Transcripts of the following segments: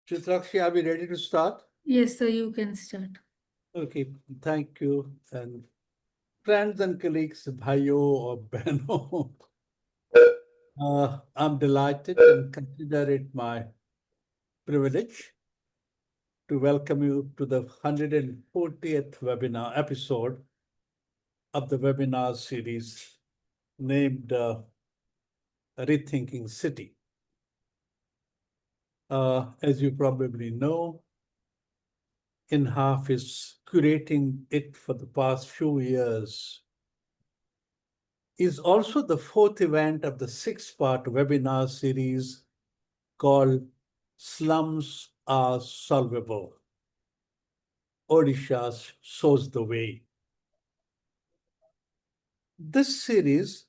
Chitrakshi, are we ready to start? Yes, sir, you can start. Okay, thank you. And friends and colleagues, bhayo or beno, I'm delighted and consider it my privilege to welcome you to the 140th webinar episode of the webinar series named Rethinking City. As you probably know, INHAF is curating it for the past few years. Is also the fourth event of the six-part webinar series called Slums Are Solvable. Odisha shows the way. This series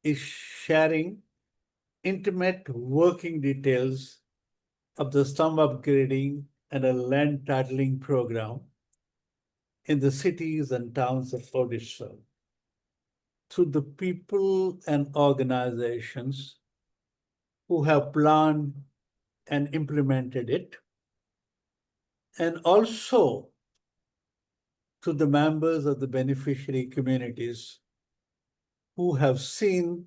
is sharing intimate working details of the slum upgrading and a land titling program in the cities and towns of Odisha through the people and organizations who have planned and implemented it, and also to the members of the beneficiary communities who have seen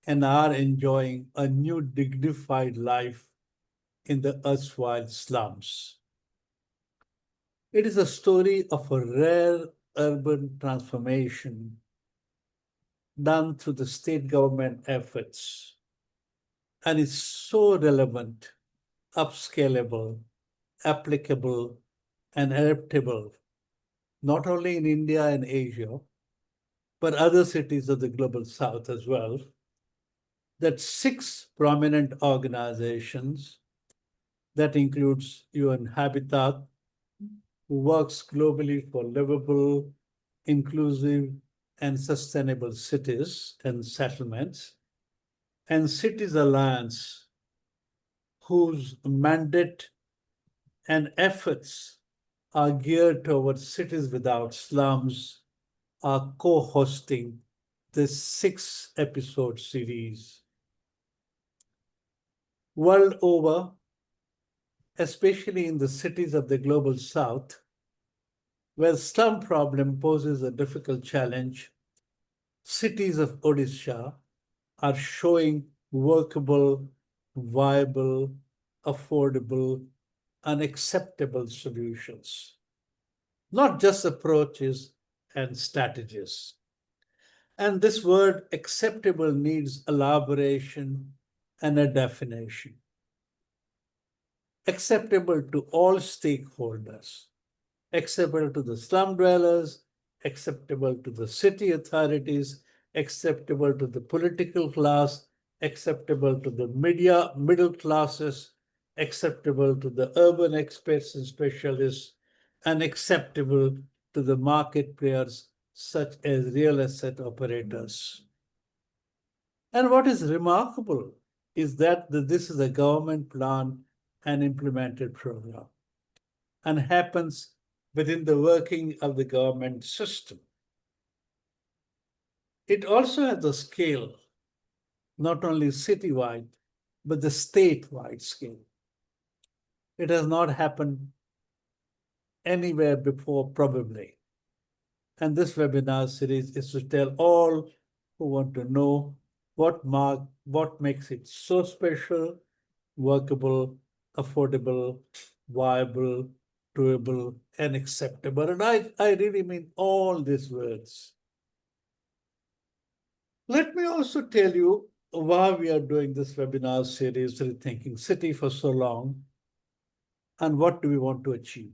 and are enjoying a new dignified life in the erstwhile slums. It is a story of a rare urban transformation done through the state government efforts, and it's so relevant, upscalable, applicable, and adaptable, not only in India and Asia, but other cities of the global south as well, that six prominent organizations that includes UN Habitat, who works globally for livable, inclusive, and sustainable cities and settlements, and Cities Alliance, whose mandate and efforts are geared towards cities without slums, are co-hosting this six-episode series. World over, especially in the cities of the global south, where slum problem poses a difficult challenge, cities of Odisha are showing workable, viable, affordable, and acceptable solutions, not just approaches and strategies. And this word acceptable needs elaboration and a definition. Acceptable to all stakeholders, acceptable to the slum dwellers, acceptable to the city authorities, acceptable to the political class, acceptable to the middle classes, acceptable to the urban experts and specialists, and acceptable to the market players such as real estate operators. And what is remarkable is that this is a government plan and implemented program and happens within the working of the government system. It also has the scale, not only citywide, but the statewide scale. It has not happened anywhere before, probably. And this webinar series is to tell all who want to know what makes it so special, workable, affordable, viable, doable, and acceptable. And I really mean all these words. Let me also tell you why we are doing this webinar series, Rethinking City, for so long, and what do we want to achieve.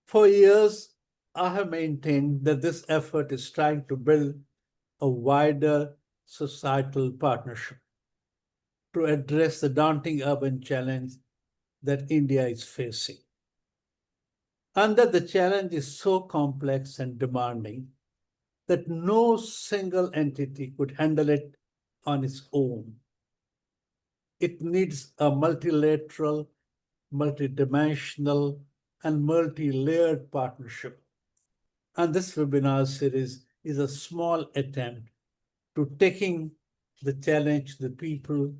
For years, I have maintained that this effort is trying to build a wider societal partnership to address the daunting urban challenge that India is facing. And that the challenge is so complex and demanding that no single entity could handle it on its own. It needs a multilateral, multidimensional, and multi-layered partnership. And this webinar series is a small attempt to taking the challenge to the people,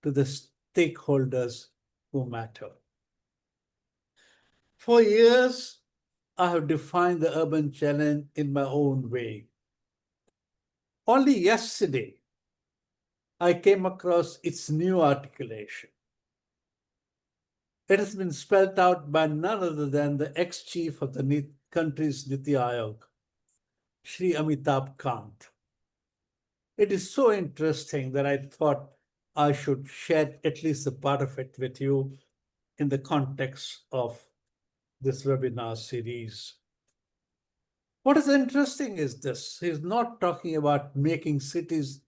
to the stakeholders, who matter. For years, I have defined the urban challenge in my own way. Only yesterday, I came across its new articulation. It has been spelled out by none other than the ex-chief of the country's Niti Aayog, Shri Amitabh Kant. It is so interesting that I thought I should share at least a part of it with you in the context of this webinar series. What is interesting is this. He's not talking about making cities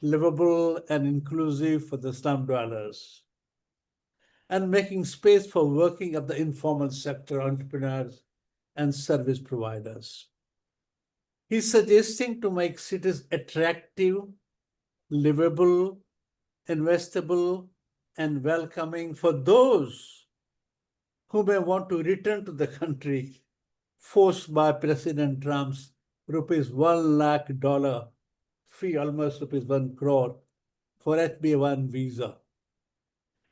livable and inclusive for the slum dwellers and making space for working of the informal sector, entrepreneurs, and service providers. He's suggesting to make cities attractive, livable, investable, and welcoming for those who may want to return to the country forced by President Trump's rupees $1 lakh fee, almost rupees 1 crore, for HB1 visa.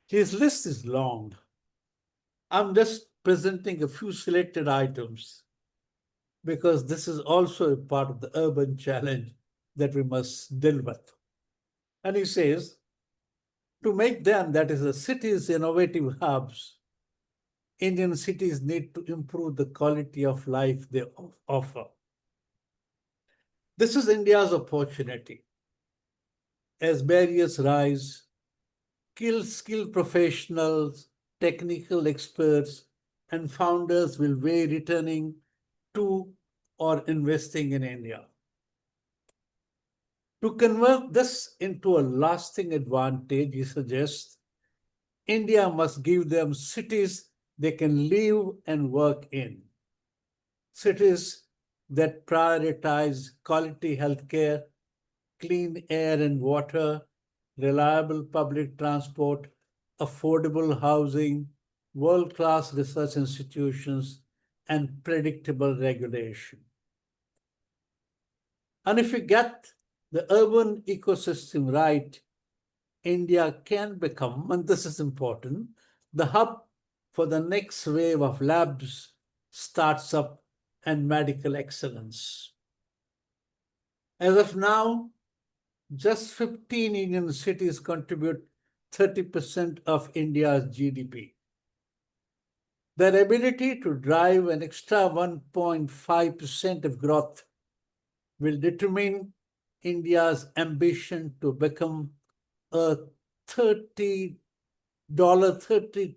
His list is long. I'm just presenting a few selected items because this is also a part of the urban challenge that we must deal with. And he says, to make them, that is, the cities, innovative hubs, Indian cities need to improve the quality of life they offer. This is India's opportunity. As barriers rise, skilled professionals, technical experts, and founders will weigh returning to or investing in India. To convert this into a lasting advantage, he suggests India must give them cities they can live and work in. Cities that prioritize quality healthcare, clean air and water, reliable public transport, affordable housing, world-class research institutions, and predictable regulation. And if we get the urban ecosystem right, India can become, and this is important, the hub for the next wave of labs, startups, and medical excellence. As of now, just 15 Indian cities contribute 30% of India's GDP. Their ability to drive an extra 1.5% of growth will determine India's ambition to become a $30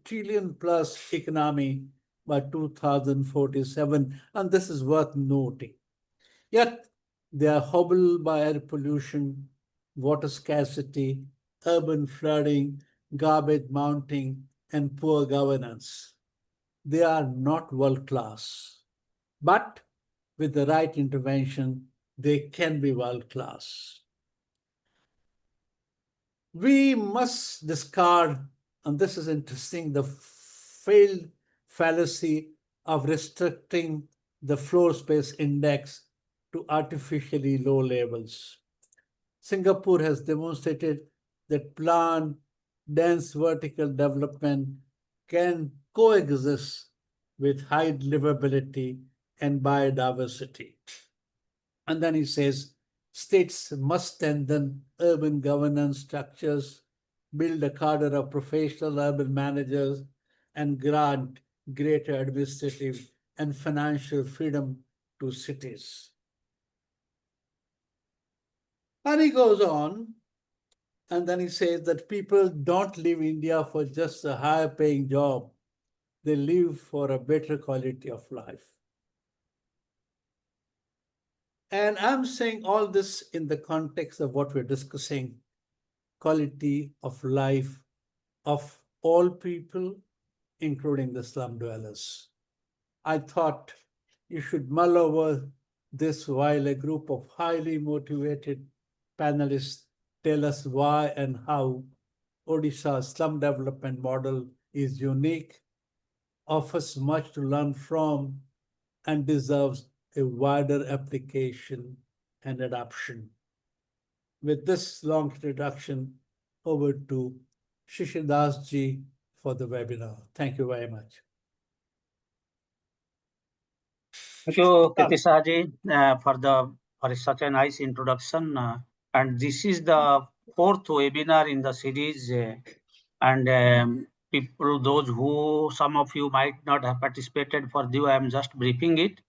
trillion plus economy by 2047, and this is worth noting. Yet, they are hobbled by air pollution, water scarcity, urban flooding, garbage mounting, and poor governance. They are not world class, but with the right intervention, they can be world class. We must discard, and this is interesting, the failed fallacy of restricting the floor space index to artificially low levels. Singapore has demonstrated that planned, dense vertical development can coexist with high livability and biodiversity. And then he says, states must strengthen urban governance structures, build a cadre of professional urban managers, and grant greater administrative and financial freedom to cities. And he goes on, and then he says that people don't leave India for just a higher paying job. They live for a better quality of life. And I'm saying all this in the context of what we're discussing, quality of life of all people, including the slum dwellers. I thought you should mull over this while a group of highly motivated panelists tell us why and how Odisha's slum development model is unique, offers much to learn from, and deserves a wider application and adoption. With this long introduction, over to Shishir Das ji for the webinar. Thank you very much. Thank you, Kirti Sahaji, for such a nice introduction. And this is the fourth webinar in the series. And people, those who some of you might not have participated, for you I am just briefing it.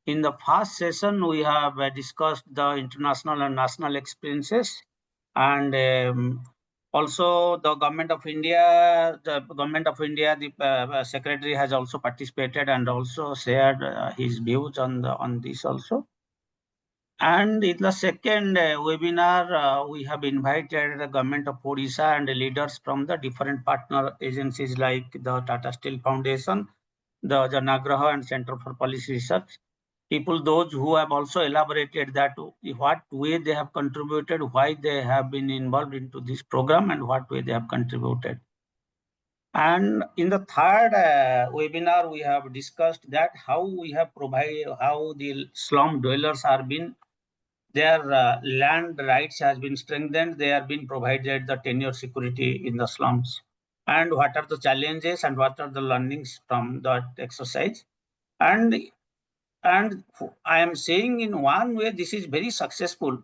In the first session, we have discussed the international and national experiences, and also the Government of India, the Secretary has also participated and also shared his views on this also. And in the second webinar, we have invited the Government of Odisha and the leaders from the different partner agencies like the Tata Steel Foundation, the Janagraha and Center for Policy Research. People, those who have also elaborated that what way they have contributed, why they have been involved into this program, and what way they have contributed. And in the third webinar, we have discussed that how the slum dwellers are being, their land rights has been strengthened. They are being provided the tenure security in the slums, and what are the challenges and what are the learnings from that exercise. And I am saying in one way, this is very successful.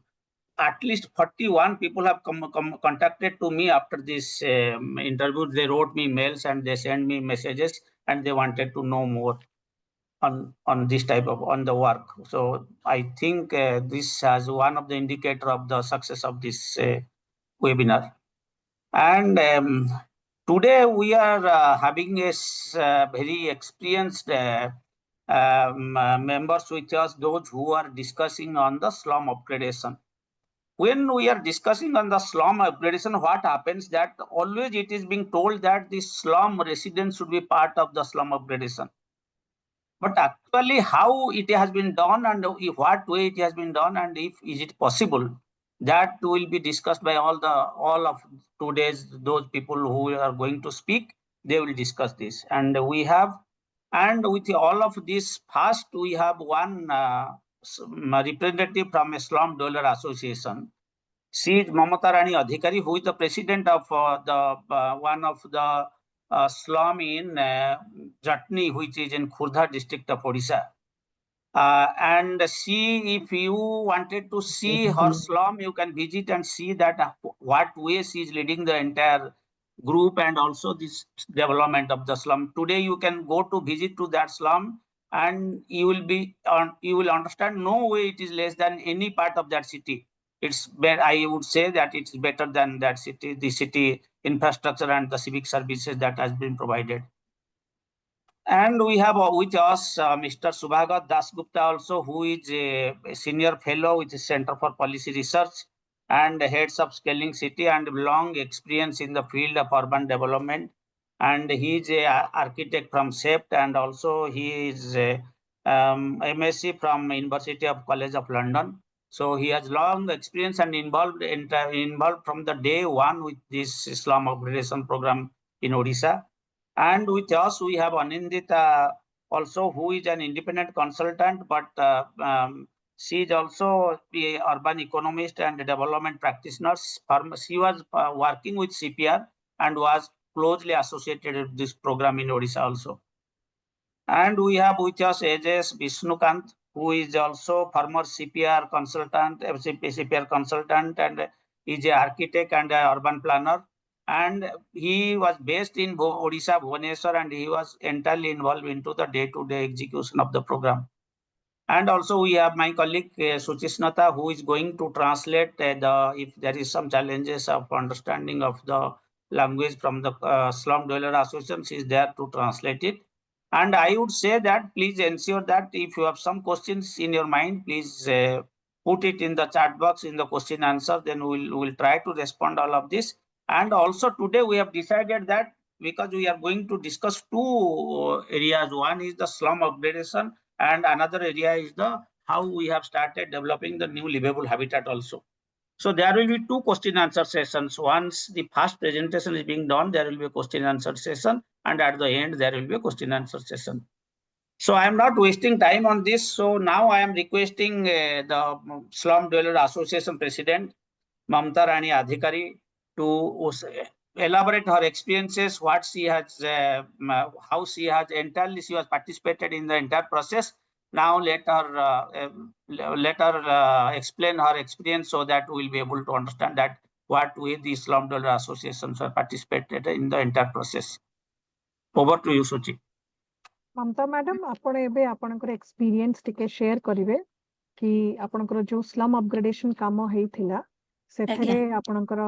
At least 41 people have contacted to me after this interview. They wrote me mails and they sent me messages and they wanted to know more on this type of on the work. So I think this has one of the indicator of the success of this webinar. And today we are having a very experienced members with us, those who are discussing on the slum upgradation. When we are discussing on the slum upgradation, what happens that always it is being told that the slum residents should be part of the slum upgradation. But actually how it has been done and what way it has been done and if is it possible, that will be discussed by all of today's those people who are going to speak. They will discuss this. And we have, and with all of this, first we have one representative from a slum dweller association. She is Mamatarani Adhikari, who is the president of one of the slum in Jatni, which is in Khurdha district of Odisha. And see, if you wanted to see her slum, you can visit and see that what way she is leading the entire group and also this development of the slum. Today you can go to visit to that slum and you will understand no way it is less than any part of that city. It's better, I would say that it's better than that city, the city infrastructure and the civic services that has been provided. And we have with us Mr. Shubhagato Dasgupta also, who is a senior fellow with the Center for Policy Research and heads of Scaling City and long experience in the field of urban development. And he is an architect from SEPT and also he is a MSc from University of College of London. So he has long experience and involved from the day one with this slum upgradation program in Odisha. And with us, we have Anindita also, who is an independent consultant, but she is also an urban economist and development practitioner. She was working with CPR and was closely associated with this program in Odisha also. And we have with us AJS Vishnukanth, who is also former CPR consultant, CPR consultant, and is an architect and an urban planner. And he was based in Odisha, Bhubaneswar, and he was entirely involved into the day-to-day execution of the program. And also we have my colleague Suchisnata, who is going to translate if there is some challenges of understanding of the language from the Slum Dweller Association, she is there to translate it. And I would say that please ensure that if you have some questions in your mind, please put it in the chat box in the question answer, then we'll try to respond all of this. And also today we have decided that because we are going to discuss two areas, one is the slum upgradation and another area is the how we have started developing the new livable habitat also. So there will be two question answer sessions. Once the first presentation is being done, there will be a question answer session, and at the end there will be a question answer session. So I am not wasting time on this. So now I am requesting the Slum Dweller Association President Mamatarani Adhikari to elaborate her experiences, what she has, how she has entirely she was participated in the entire process. Now let her explain her experience so that we will be able to understand that what we, the Slum Dweller Associations, have participated in the entire process. Over to you, Suchi. Mamata madam आपण एबे आपनकर experience टिके share करिवे कि आपनकर जो slum upgradation काम हेइथिला सेथरे आपनकर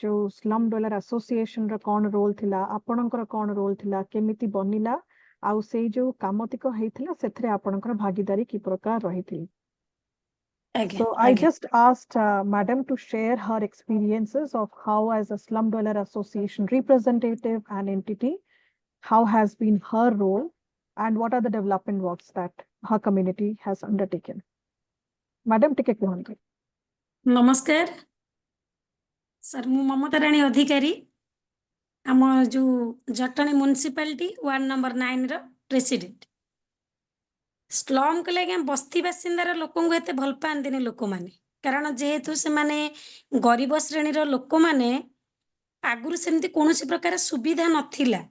जो स्लम डवेलर एसोसिएशन र कोन रोल थिला आपनकर कोन रोल थिला केमिति बनिला आउ सेई जो कामतिक हेइथिला सेथरे आपनकर भागीदारी की प्रकार रहिथिली. So I just asked Madam to share her experiences of how as a Slum Dweller Association representative and entity, how has been her role and what are the development works that her community has undertaken. Madam, take a question. नमस्कार sir मु ममताराणी अधिकारी आम जो Jatni municipality ward number 9 रो president slum को लगे बस्ती बासिंदार लोक एत भल पाती लोक मैंने कारण जेहेतु से माने गरीब श्रेणी लोक मैंने आगुरी सेमती कौन प्रकार सुविधा नथिला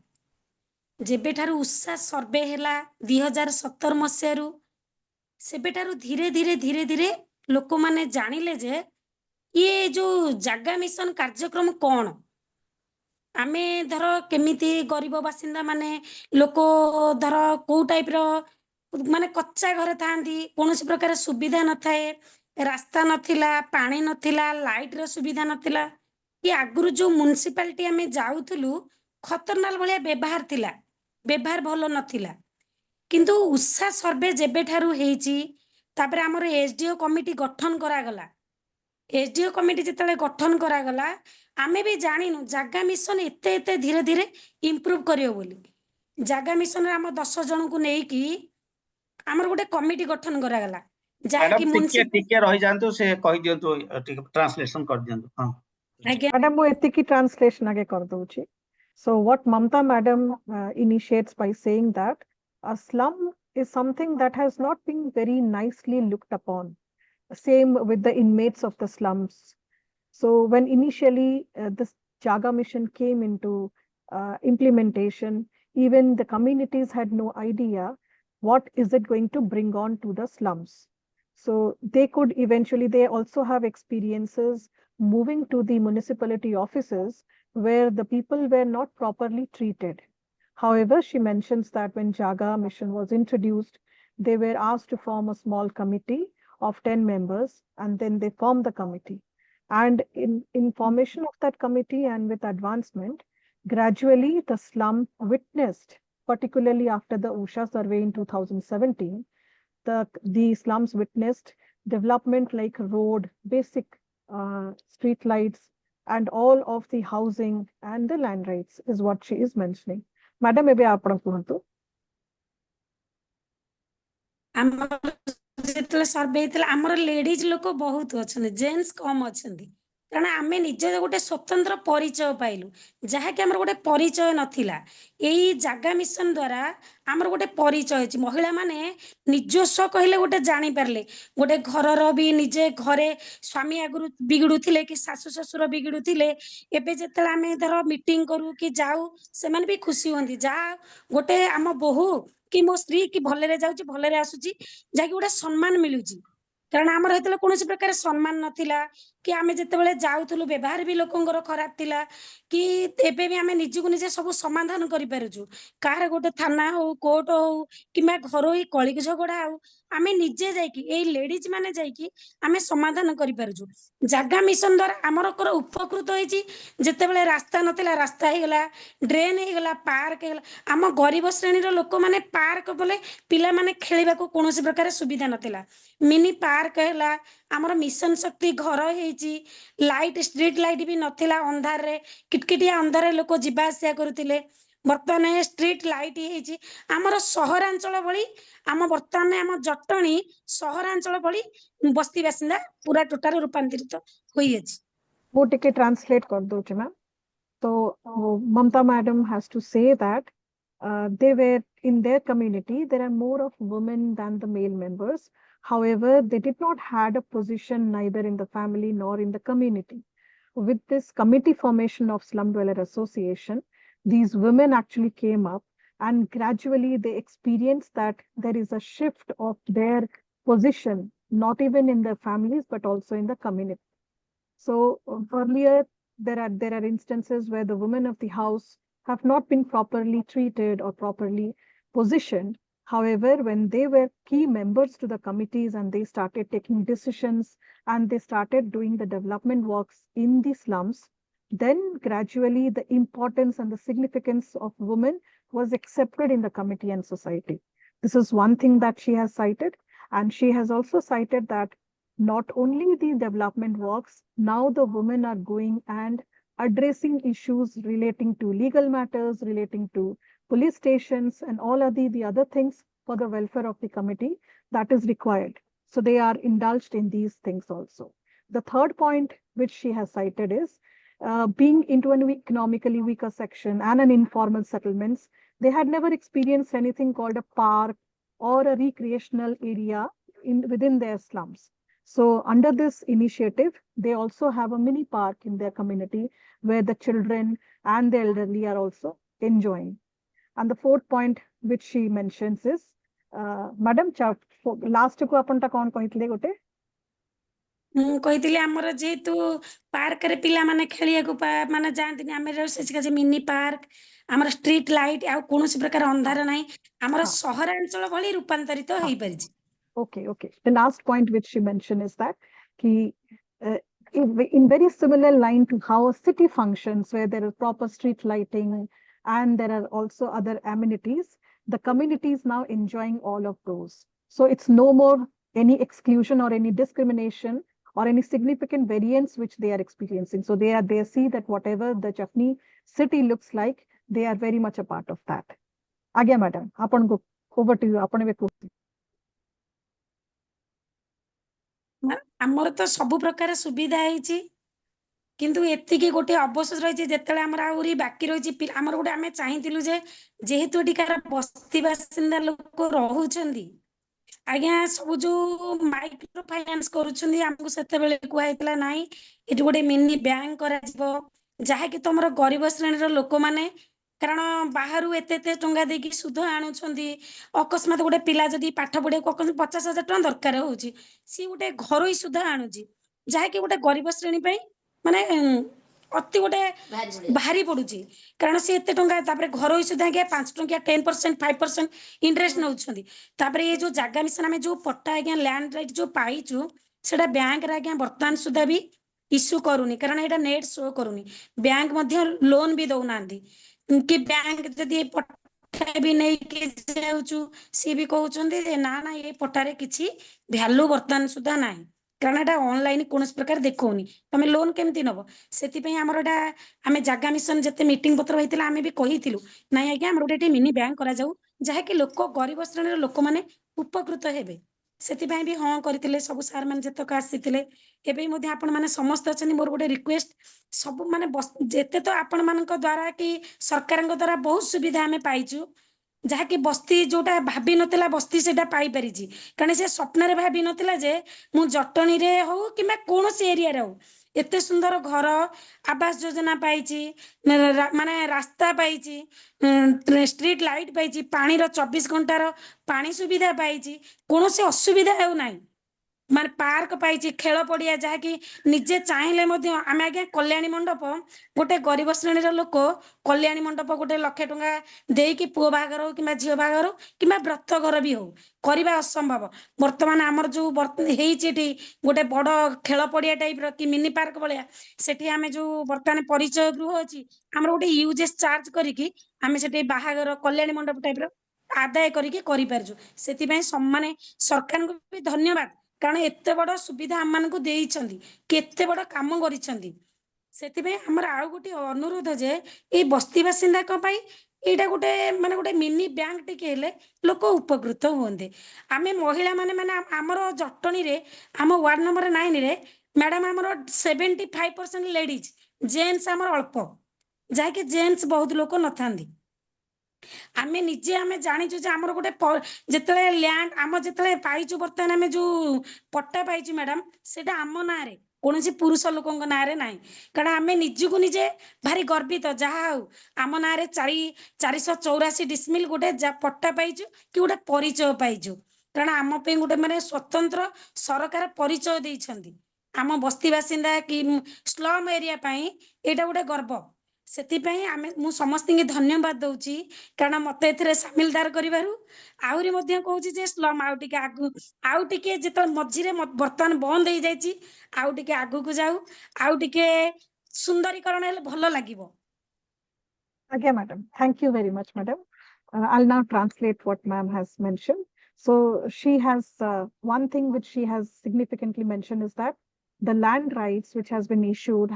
जेबेठारु उषा सर्वे हैला 2017 मसीहारु सेबेठारु धीरे धीरे धीरे धीरे लोक मैंने जानिले जे ये जो जागा मिशन कार्यक्रम कौन आमे धर केमिति गरीब बासिंदा माने लोक धर को टाइप रो माने कच्चा घर थांती कौन प्रकार सुविधा न थाए रास्ता नथिला पानी नथिला लाइट रो सुविधा नथिला ये आगुरु जो म्युनिसिपालिटी आमे जाउथुलु खतरनाक भलिया व्यवहार थिला व्यवहार भलो नथिला किंतु उषा सर्वे जेबेठारु हेची तापर हमर एसडीओ कमिटी गठन करा गला एसडीओ कमिटी जिते गठन करा गला आमे भी जानिनु जागा मिशन एते एते धीरे धीरे इम्प्रूव करियो बोली जागा मिशन रे हम 10 जन को नेई की हमर गोटे कमिटी गठन करा गला जाय कि टिके रहि जानतो से कहि दियंतो टिके ट्रांसलेशन कर दियंतो हां Madam, वो एतिकी translation आगे कर दूची. So what Mamta Madam initiates by saying that a slum is something that has not been very nicely looked upon. Same with the inmates of the slums. So when initially this Jaga mission came into implementation, even the communities had no idea what is it going to bring on to the slums. So they could eventually, they also have experiences moving to the municipality offices where the people were not properly treated. However, she mentions that when Jaga mission was introduced, they were asked to form a small committee of 10 members, and then they formed the committee. And in formation of that committee and with advancement, gradually the slum witnessed, particularly after the Usha survey in 2017, the slums witnessed development like road, basic street lights, and all of the housing and the land rights is what she is mentioning. Madam, maybe aapna kuhantu. जेतले सर्वे हेतले हमर ladies लोक बहुत अछन gents कम अछन कारण आमे निजे गोटे स्वतंत्र परिचय पाइलु जहा कि हमर गोटे परिचय नथिला एई जागा मिशन द्वारा हमर गोटे परिचय अछि महिला माने निजस्व कहले गोटे जानि परले गोटे घरर भी निजे घरे स्वामी आगुरु बिगडुथिले कि सासु ससुर बिगडुथिले एबे जेतले आमे धर मीटिंग करू कि जाऊ से माने भी खुशी होंदी जा गोटे आम बहु कि मो स्त्री कि भलरे जाउची भलरे आसुची जाकि गोटे सम्मान मिलुची कारण आमर हेतले कोनोसी प्रकार सम्मान नथिला कि आमे जेतेबेले जाउथुलु व्यवहार भी लोकंगर खराब थिला कि एबे भी आमे निजु को निजे सब समाधान करि पारुछु कार गोटे थाना हो कोर्ट हो किमा घरोई कलिक झगड़ा हो आमे निजे जाइकी एई लेडीज माने जाइकी आमे समाधान करि पारुछु जागा मिशन द्वारा आमर कर उपकृत होईची जेतेबेले रास्ता नथिला रास्ता हे गला ड्रेन हे गला पार्क हे गला आम गरीब श्रेणी रो लोक माने पार्क बोले पिला माने खेलिबा को कोनोसी प्रकार सुविधा नथिला मिनी पार्क हैला हमर मिशन शक्ति घर हेची लाइट स्ट्रीट लाइट भी नथिला अंधार रे किटकिटिया अंधार रे लोक जिबा आसिया करूतिले बर्तमान स्ट्रीट लाइट हेची हमर शहरांचल भली आम बर्तमान आम जटणी शहरांचल भली बस्ती बासिंदा पूरा टोटल रूपांतरित होई अछि वो टिके ट्रांसलेट कर दोचे मैम तो Mamta Madam has to say that they were in their community there are more of women than the male members. However, they did not had a position neither in the family nor in the community. with this committee formation of Slum Dweller Association, these women actually came up, and gradually they experienced that there is a shift of their position, not even in their families, but also in the community. So earlier, there are instances where the women of the house have not been properly treated or properly positioned. However, when they were key members to the committees and they started taking decisions and they started doing the development works in the slums, then gradually the importance and the significance of women was accepted in the committee and society. This is one thing that she has cited. And she has also cited that not only the development works, now the women are going and addressing issues relating to legal matters, relating to police stations, and all of the other things for the welfare of the committee that is required. So they are indulged in these things also. The third point which she has cited is being into an economically weaker section and an informal settlements, they had never experienced anything called a park or a recreational area within their slums. So under this initiative, they also have a mini park in their community where the children and the elderly are also enjoying. And the fourth point which she mentions is, Madam, last को अपन टा कौन कहितले गोटे? ମୁଁ କହିଥିଲି ଆମର ଯେହେତୁ ପାର୍କରେ ପିଲାମାନେ ଖେଳିବାକୁ ମାନେ ଯାଆନ୍ତିନି, ଆମର ସେଠି ମିନି ପାର୍କ, ଆମର ଷ୍ଟ୍ରିଟ୍ ଲାଇଟ୍, ଆଉ କୌଣସି ପ୍ରକାର ଅନ୍ଧାର ନାହିଁ, ଆମର ସହରାଞ୍ଚଳ ଭଳି ରୂପାନ୍ତରିତ ହେଇପାରିଛି। Okay. The last point which she mentioned is that in very similar line to how a city functions, where there is proper street lighting and there are also other amenities, the community is now enjoying all of those. So it's no more any exclusion or any discrimination or any significant variance which they are experiencing. So they see that whatever the Jaffney city looks like, they are very much a part of that. Agya, madam, over to you. ଆମର ତ ସବୁ ପ୍ରକାର ସୁବିଧା ହେଇଛି, କିନ୍ତୁ ଏତିକି ଗୋଟେ ଅବଶୋଷ ରହିଛି, ଯେତେବେଳେ ଆମର ଆହୁରି ବାକି ରହିଛି, ଆମର ଗୋଟେ ଆମେ ଚାହିଁଥିଲୁ ଯେ ଯେହେତୁ ଏଠିକାର ବସ୍ତି ବାସିନ୍ଦା ଲୋକ ରହୁଛନ୍ତି, ଆଜ୍ଞା ସବୁ ଯୋଉ ମାଇକ୍ରୋ ଫାଇନାନ୍ସ କରୁଛନ୍ତି, ଆମକୁ ସେତେବେଳେ କୁହାଯାଇଥିଲା ନାହିଁ ଏଠି ଗୋଟେ ମିନି ବ୍ୟାଙ୍କ କରାଯିବ, ଯାହାକି ତମର ଗରିବ ଶ୍ରେଣୀର ଲୋକମାନେ, କାରଣ ବାହାରୁ ଏତେ ଟଙ୍କା ଦେଇକି ସୁଧ ଆଣୁଛନ୍ତି, ଅକସ୍ମାତ ଗୋଟେ ପିଲା ଯଦି ପାଠ ପଢିବାକୁ 50,000 ଟଙ୍କା ଦରକାର ହଉଛି, ସିଏ ଗୋଟେ ଘରୋଇ ସୁଧ ଆଣୁଛି, ଯାହାକି ଗୋଟେ ଗରିବ ଶ୍ରେଣୀ ପାଇଁ ମାନେ ଅତି ଗୋଟେ ଭାରି ପଡୁଛି, କାରଣ ସେ ଏତେ ଟଙ୍କା, ତାପରେ ଘରୋଇ ସୁଧ ଆଜ୍ଞା 5 ଟଙ୍କିଆ 10%, 5% ଇଣ୍ଟରେଷ୍ଟ ନଉଛନ୍ତି। ତାପରେ ଏ ଯୋଉ ଜାଗା ମିଶନ ଆମେ ଯୋଉ ପଟ୍ଟା ଆଜ୍ଞା ଲ୍ୟାଣ୍ଡ ରାଇଟ୍ ଯୋଉ ପାଇଛୁ, ସେଟା ବ୍ୟାଙ୍କରେ ଆଜ୍ଞା ବର୍ତ୍ତମାନ ସୁଦ୍ଧା ବି ଇସ୍ୟୁ କରୁନି, କାରଣ ଏଇଟା ନେଟ୍ ଶୋ କରୁନି, ବ୍ୟାଙ୍କ ମଧ୍ୟ ଲୋନ ବି ଦଉନାହାନ୍ତି, କି ବ୍ୟାଙ୍କ ଯଦି ପଟ୍ଟା ବି ନେଇକି ଯାଉଛୁ, ସିଏ ବି କହୁଛନ୍ତି ଯେ ନା ଏ ପଟ୍ଟାରେ କିଛି ଭ୍ୟାଲୁ ବର୍ତ୍ତମାନ ସୁଦ୍ଧା ନାହିଁ, କାରଣ ଏଟା ଅନଲାଇନ କୌଣସି ପ୍ରକାର ଦେଖଉନି, ତମେ ଲୋନ କେମିତି ନବ? ସେଥିପାଇଁ ଆମର ଏଟା ଆମେ ଜାଗା ମିଶନ ଯେତେ ମିଟିଂ ପତ୍ର ହେଇଥିଲା, ଆମେ ବି କହିଥିଲୁ ନାଇଁ ଆଜ୍ଞା ଆମର ଗୋଟେ ମିନି ବ୍ୟାଙ୍କ କରାଯାଉ, ଯାହାକି ଲୋକ ଗରିବ ଶ୍ରେଣୀର ଲୋକମାନେ ଉପକୃତ ହେବେ। ସେଥିପାଇଁ ବି ହଁ କରିଥିଲେ, ସବୁ ସାର୍ ମାନେ ଯେତକ ଆସିଥିଲେ, ଏବେ ମଧ୍ୟ ଆପଣ ମାନେ ସମସ୍ତେ ଅଛନ୍ତି, ମୋର ଗୋଟେ ରିକ୍ୱେଷ୍ଟ, ସବୁ ମାନେ ଯେତେ ତ ଆପଣ ମାନଙ୍କ ଦ୍ଵାରା କି ସରକାରଙ୍କ ଦ୍ଵାରା ବହୁତ ସୁବିଧା ଆମେ ପାଇଛୁ, ଯାହାକି ବସ୍ତି ଯୋଉଟା ଭାବି ନଥିଲା ବସ୍ତି ସେଟା ପାଇପାରିଛି, କାରଣ ସେ ସ୍ୱପ୍ନରେ ଭାବି ନଥିଲା ଯେ ମୁଁ ଜଟଣୀରେ ହଉ କିମ୍ବା କୌଣସି ଏରିଆରେ ହଉ ଏତେ ସୁନ୍ଦର ଘର, ଆବାସ ଯୋଜନା ପାଇଛି, ମାନେ ରାସ୍ତା ପାଇଛି, ଷ୍ଟ୍ରିଟ୍ ଲାଇଟ୍ ପାଇଛି, ପାଣିର 24 ଘଣ୍ଟାର ପାଣି ସୁବିଧା ପାଇଛି, କୌଣସି ଅସୁବିଧା ହେଉନାହିଁ, ମାନେ ପାର୍କ ପାଇଛି, ଖେଳ ପଡିଆ, ଯାହାକି ନିଜେ ଚାହିଁଲେ ମଧ୍ୟ ଆମେ ଆଜ୍ଞା କଲ୍ୟାଣୀ ମଣ୍ଡପ, ଗୋଟେ ଗରିବ ଶ୍ରେଣୀର ଲୋକ କଲ୍ୟାଣୀ ମଣ୍ଡପ 1 ଲକ୍ଷ ଟଙ୍କା ଦେଇକି ପୁଅ ବାହାଘର ହଉ କିମ୍ବା ଝିଅ ବାହାଘର ହଉ କିମ୍ବା ବ୍ରତ ଘର ବି ହଉ କରିବା ଅସମ୍ଭବ। ବର୍ତ୍ତମାନ ଆମର ଯୋଉ ହେଇଛି ଏଠି ଗୋଟେ ବଡ ଖେଳ ପଡିଆ ଟାଇପର କି ମିନି ପାର୍କ ଭଳିଆ, ସେଠି ଆମେ ଯୋଉ ବର୍ତ୍ତମାନ ପରିଚୟ ଗୃହ ଅଛି, ଆମର ଗୋଟେ ୟୁଜେସ୍ ଚାର୍ଜ କରିକି ଆମେ ସେଠି ବାହାଘର କଲ୍ୟାଣୀ ମଣ୍ଡପ ଟାଇପର ଆଦାୟ କରିକି କରିପାରୁଛୁ। ସେଥିପାଇଁ ମାନେ ସରକାରଙ୍କୁ ବି ଧନ୍ୟବାଦ, କାରଣ ଏତେ ବଡ ସୁବିଧା ଆମମାନଙ୍କୁ ଦେଇଛନ୍ତି, କେତେ ବଡ କାମ କରିଛନ୍ତି। ସେଥିପାଇଁ ଆମର ଆଉ ଗୋଟେ ଅନୁରୋଧ ଯେ ଏଇ ବସ୍ତି ବାସିନ୍ଦାଙ୍କ ପାଇଁ ଏଇଟା ଗୋଟେ ମାନେ ଗୋଟେ ମିନି ବ୍ୟାଙ୍କ ଟିକେ ହେଲେ ଲୋକ ଉପକୃତ ହୁଅନ୍ତେ। ଆମେ ମହିଳା ମାନେ ଆମର ଜଟଣୀରେ ଆମ ୱାର୍ଡ ନମ୍ବର 9ରେ ମ୍ୟାଡାମ ଆମର 75% ଲେଡିଜ, ଜେଣ୍ଟସ ଆମର ଅଳ୍ପ, ଯାହାକି ଜେଣ୍ଟସ ବହୁତ ଲୋକ ନଥାନ୍ତି। ଆମେ ଜାଣିଛୁ ଯେ ଆମର ଗୋଟେ ଯେତେବେଳେ ଲ୍ୟାଣ୍ଡ ଆମ ଯେତେବେଳେ ପାଇଛୁ, ବର୍ତ୍ତମାନ ଆମେ ଯୋଉ ପଟ୍ଟା ପାଇଛୁ ମ୍ୟାଡାମ, ସେଟା ଆମ ନାଁରେ କୌଣସି ପୁରୁଷ ଲୋକଙ୍କ ନାଁରେ ନାହିଁ। କାରଣ ଆମେ ନିଜକୁ ନିଜେ ଭାରି ଗର୍ବିତ, ଯାହା ହଉ ଆମ ନାଁରେ 484 ଡିସମିଲ୍ ଗୋଟେ ପଟ୍ଟା ପାଇଛୁ କି ଗୋଟେ ପରିଚୟ ପାଇଛୁ। କାରଣ ଆମ ପାଇଁ ଗୋଟେ ମାନେ ସ୍ୱତନ୍ତ୍ର ସରକାର ପରିଚୟ ଦେଇଛନ୍ତି। ଆମ ବସ୍ତି ବାସିନ୍ଦା କି ସ୍ଲମ୍ ଏରିଆ ପାଇଁ ଏଇଟା ଗୋଟେ ଗର୍ବ। ସେଥିପାଇଁ ମୁଁ ସମସ୍ତଙ୍କୁ ଧନ୍ୟବାଦ ଦଉଛି, କାରଣ ମତେ ଏଥିରେ ସାମିଲଦାର କରିବାରୁ। ଆହୁରି ମଧ୍ୟ କହୁଛି ଯେ ସ୍ଲମ୍ ଆଉ ଟିକେ ଯେତେବେଳେ ମଝିରେ ବର୍ତ୍ତମାନ ବନ୍ଦ ହେଇଯାଇଛି, ଆଉ ଟିକେ ଆଗକୁ ଯାଉ, ଆଉ ଟିକେ ସୁନ୍ଦରୀକରଣ ହେଲେ ଭଲ ଲାଗିବ। Again, madam. Thank you very much, madam. I'll now translate what ma'am has mentioned. So she has one thing which she has significantly mentioned is that the land rights which has been issued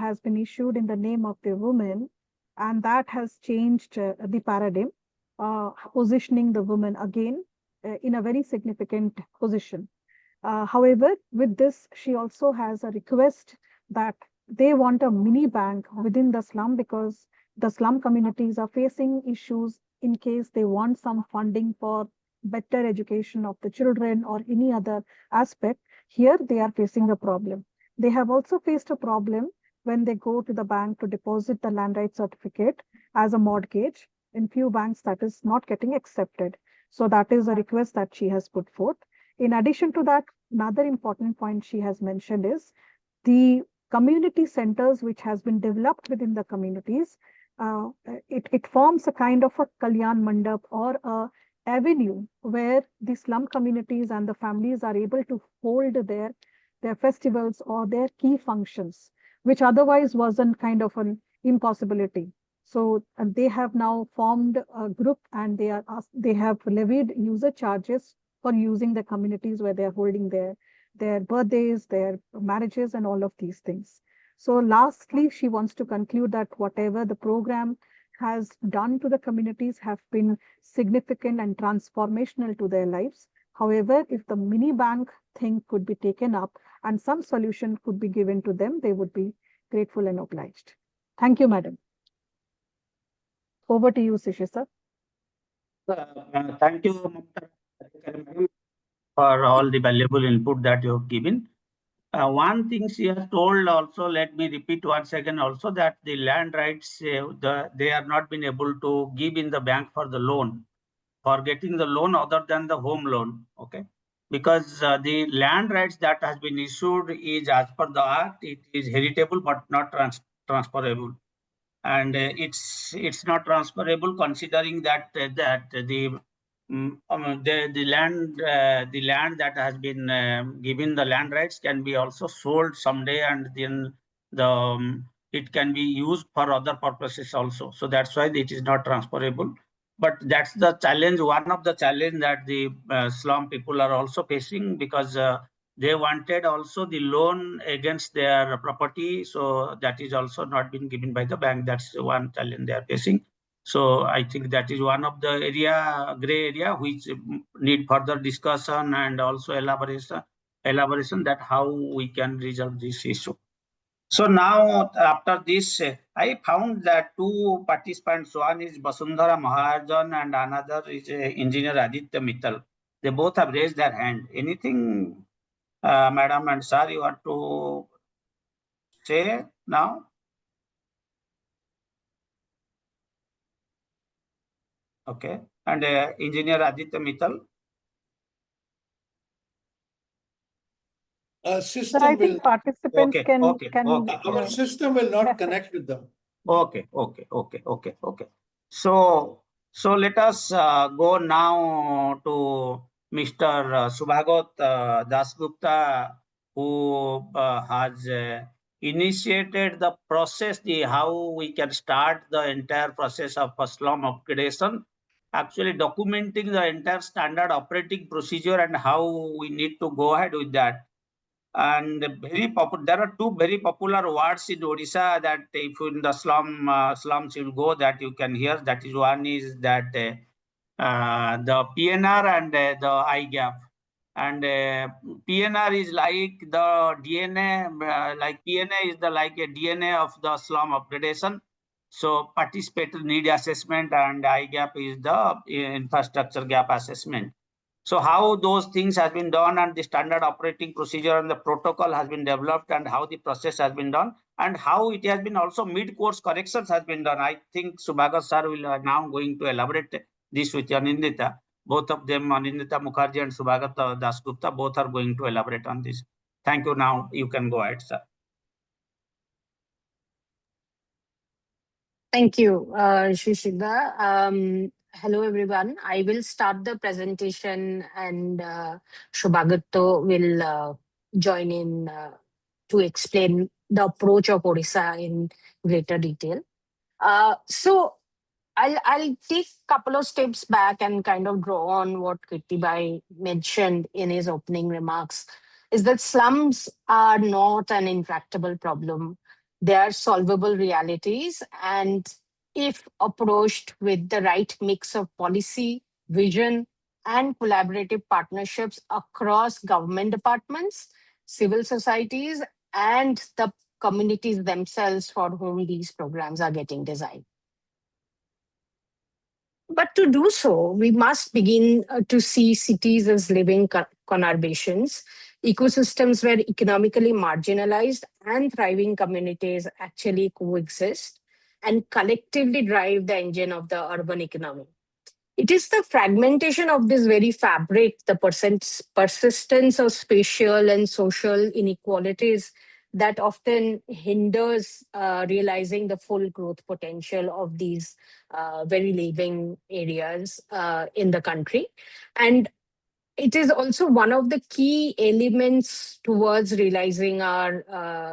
in the name of the women, and that has changed the paradigm, positioning the woman again in a very significant position. However, with this, she also has a request that they want a mini bank within the slum, because the slum communities are facing issues in case they want some funding for better education of the children or any other aspect. Here they are facing a problem. They have also faced a problem when they go to the bank to deposit the land right certificate as a mortgage. In few banks, that is not getting accepted. So that is a request that she has put forth. In addition to that, another important point she has mentioned is the community centers which has been developed within the communities. It forms a kind of a Kalyan Mandap or a avenue where the slum communities and the families are able to hold their festivals or their key functions, which otherwise was a kind of an impossibility. So they have now formed a group, and they have levied user charges for using the communities where they are holding their birthdays, their marriages, and all of these things. So lastly, she wants to conclude that whatever the program has done to the communities have been significant and transformational to their lives. However, if the mini bank thing could be taken up and some solution could be given to them, they would be grateful and obliged. Thank you, madam. Over to you, Shishir sir. Thank you, Mamatarani, for all the valuable input that you have given. One thing she has told also, let me repeat once again also, that the land rights, they are not been able to give in the bank for the loan, for getting the loan other than the home loan, okay? Because the land rights that has been issued is, as per the act, it is heritable but not transferable. And it's not transferable, considering that the land that has been given the land rights can be also sold someday, and then it can be used for other purposes also. So that's why it is not transferable. But that's the challenge, one of the challenge that the slum people are also facing, because they wanted also the loan against their property. So that is also not been given by the bank. That's one challenge they are facing. So I think that is one of the gray area, which need further discussion and also elaboration that how we can resolve this issue. So now, after this, I found that two participants, one is Basundhara Mahajan and another is engineer Aditya Mittal. They both have raised their hand. Anything, madam and sir, you want to say now? Okay. And engineer Aditya Mittal? Sir, I think participants can. Our system will not connect with them. Okay. So let us go now to Mr. Shubhagato Dasgupta, who has initiated the process, how we can start the entire process of slum upgradation, actually documenting the entire standard operating procedure and how we need to go ahead with that. And there are two very popular words in Odisha that if in the slums you go, that you can hear. That is, one is that the PNR and the IGAP. And PNR is like the DNA, like PNA is like a DNA of the slum upgradation. So participatory need assessment, and IGAP is the infrastructure gap assessment. So how those things has been done and the standard operating procedure and the protocol has been developed and how the process has been done and how it has been also mid-course corrections has been done. I think Shubhagato sir will now going to elaborate this with Anindita. Both of them, Anindita Mukherjee and Shubhagato Dasgupta, both are going to elaborate on this. Thank you. Now you can go ahead, sir. Thank you, Shishir. Hello, everyone. I will start the presentation and Shubhagato will join in to explain the approach of Odisha in greater detail. So I'll take a couple of steps back and kind of draw on what Kirtibai mentioned in his opening remarks, is that slums are not an intractable problem. They are solvable realities. And if approached with the right mix of policy, vision, and collaborative partnerships across government departments, civil societies, and the communities themselves for whom these programs are getting designed. But to do so, we must begin to see cities as living conurbations, ecosystems where economically marginalized and thriving communities actually coexist and collectively drive the engine of the urban economy. It is the fragmentation of this very fabric, the persistence of spatial and social inequalities that often hinders realizing the full growth potential of these very living areas in the country. And it is also one of the key elements towards realizing our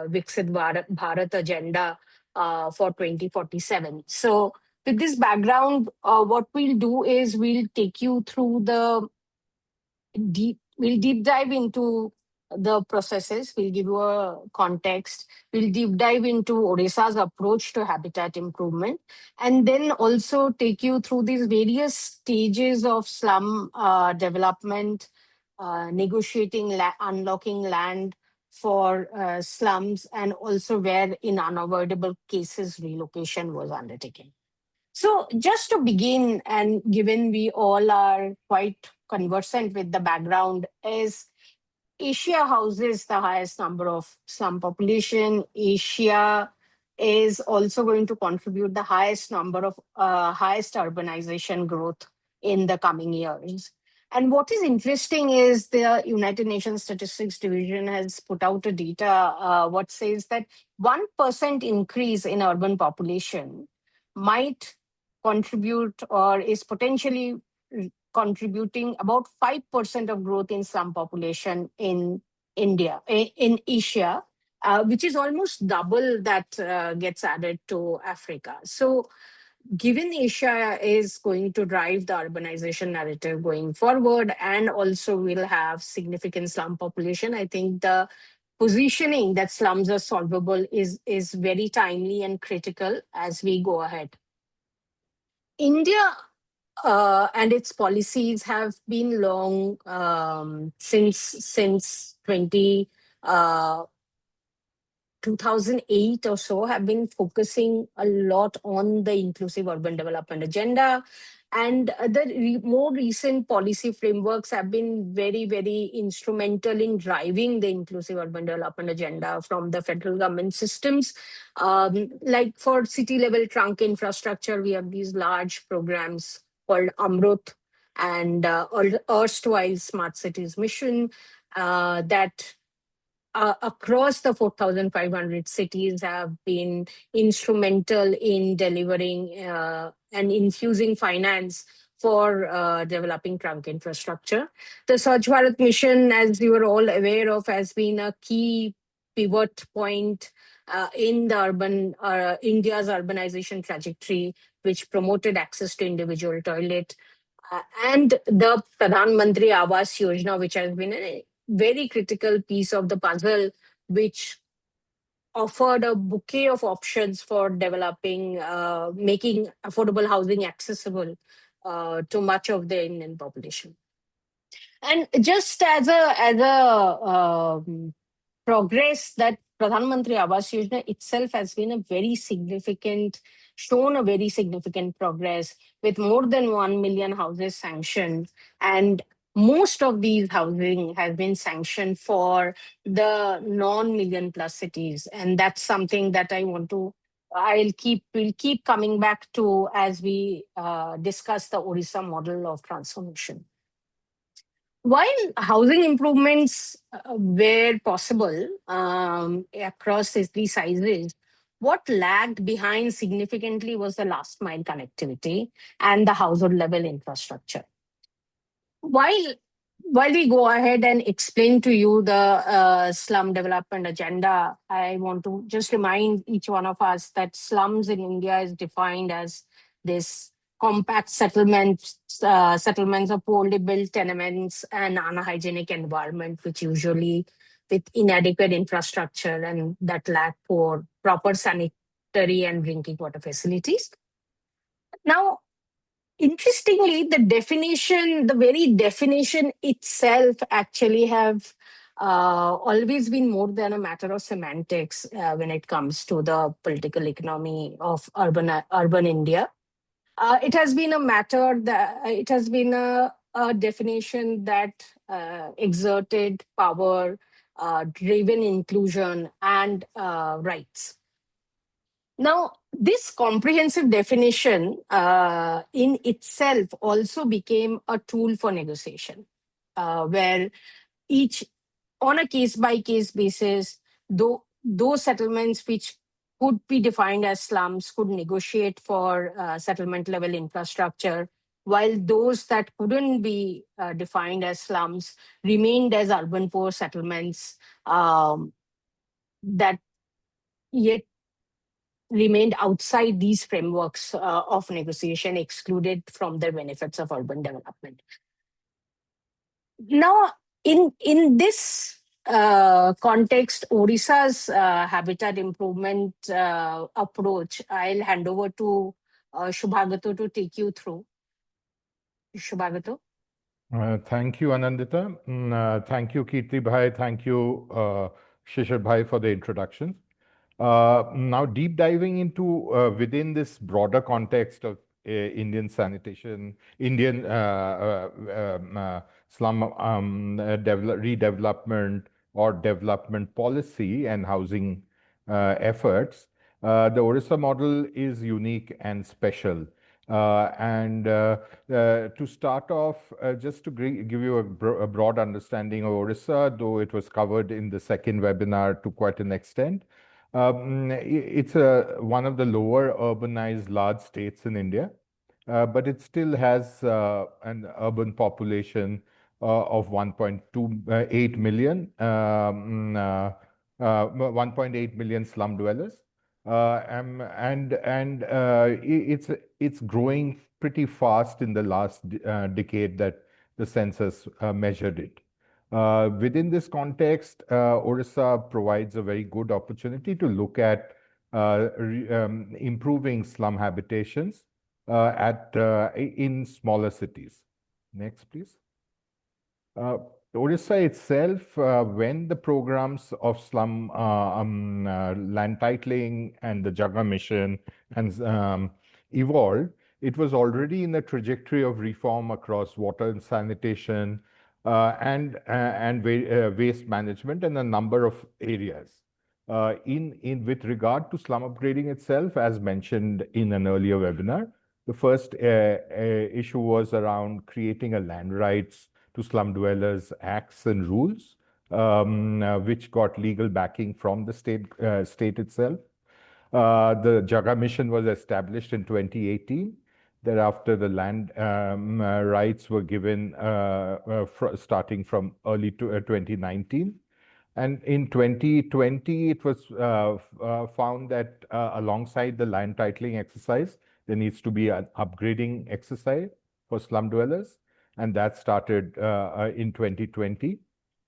Viksit Bharat agenda for 2047. So with this background, what we'll do is we'll take you through we'll deep dive into the processes, we'll give you a context, we'll deep dive into Odisha's approach to habitat improvement, and then also take you through these various stages of slum development, negotiating, unlocking land for slums, and also where in unavoidable cases relocation was undertaken. So just to begin, and given we all are quite conversant with the background, is Asia houses the highest number of slum population. Asia is also going to contribute the highest number of highest urbanization growth in the coming years. And what is interesting is the United Nations Statistics Division has put out a data what says that 1% increase in urban population might contribute or is potentially contributing about 5% of growth in slum population in India, in Asia, which is almost double that gets added to Africa. So given Asia is going to drive the urbanization narrative going forward and also will have significant slum population, I think the positioning that slums are solvable is very timely and critical as we go ahead. India and its policies have been long since 2008 or so have been focusing a lot on the inclusive urban development agenda. And the more recent policy frameworks have been very, very instrumental in driving the inclusive urban development agenda from the federal government systems. Like for city level trunk infrastructure, we have these large programs called Amrut and erstwhile Smart Cities Mission that across the 4,500 cities have been instrumental in delivering and infusing finance for developing trunk infrastructure. The Swachh Bharat mission, as you are all aware of, has been a key pivot point in the India's urbanization trajectory, which promoted access to individual toilet. And the Pradhan Mantri Awas Yojana, which has been a very critical piece of the puzzle, which offered a bouquet of options for developing, making affordable housing accessible to much of the Indian population. And just as a progress, that Pradhan Mantri Awas Yojana itself has been a very significant, shown a very significant progress with more than 1 million houses sanctioned. And most of these housing has been sanctioned for the non-million plus cities, and that's something that we'll keep coming back to as we discuss the Odisha model of transformation. While housing improvements were possible across these three sizes, what lagged behind significantly was the last mile connectivity and the household level infrastructure. While we go ahead and explain to you the slum development agenda, I want to just remind each one of us that slums in India is defined as this compact settlements of poorly built tenements and unhygienic environment, which usually with inadequate infrastructure and that lack for proper sanitary and drinking water facilities. Now, interestingly, the very definition itself actually have always been more than a matter of semantics when it comes to the political economy of urban India. It has been a definition that exerted power, driven inclusion, and rights. Now, this comprehensive definition in itself also became a tool for negotiation, where on a case-by-case basis, those settlements which could be defined as slums could negotiate for settlement-level infrastructure, while those that couldn't be defined as slums remained as urban poor settlements that yet remained outside these frameworks of negotiation, excluded from the benefits of urban development. Now, in this context, Odisha's habitat improvement approach, I'll hand over to Shubhagato to take you through. Shubhagato. Thank you, Anindita. Thank you, Kirti Bhai. Thank you, Shishir Bhai, for the introduction. Now, deep diving into within this broader context of Indian sanitation, Indian slum redevelopment or development policy and housing efforts, the Odisha model is unique and special. To start off, just to give you a broad understanding of Odisha, though it was covered in the second webinar to quite an extent, it's one of the lower urbanized large states in India, but it still has an urban population of 1.28 million, 1.8 million slum dwellers. It's growing pretty fast in the last decade that the census measured it. Within this context, Odisha provides a very good opportunity to look at improving slum habitations in smaller cities. Next, please. Odisha itself, when the programs of slum land titling and the Jaga mission and evolved, it was already in a trajectory of reform across water and sanitation and waste management and a number of areas. With regard to slum upgrading itself, as mentioned in an earlier webinar, the first issue was around creating a land rights to slum dwellers acts and rules, which got legal backing from the state itself. The Jaga mission was established in 2018. Thereafter, the land rights were given starting from early 2019. And in 2020, it was found that alongside the land titling exercise, there needs to be an upgrading exercise for slum dwellers. And that started in 2020.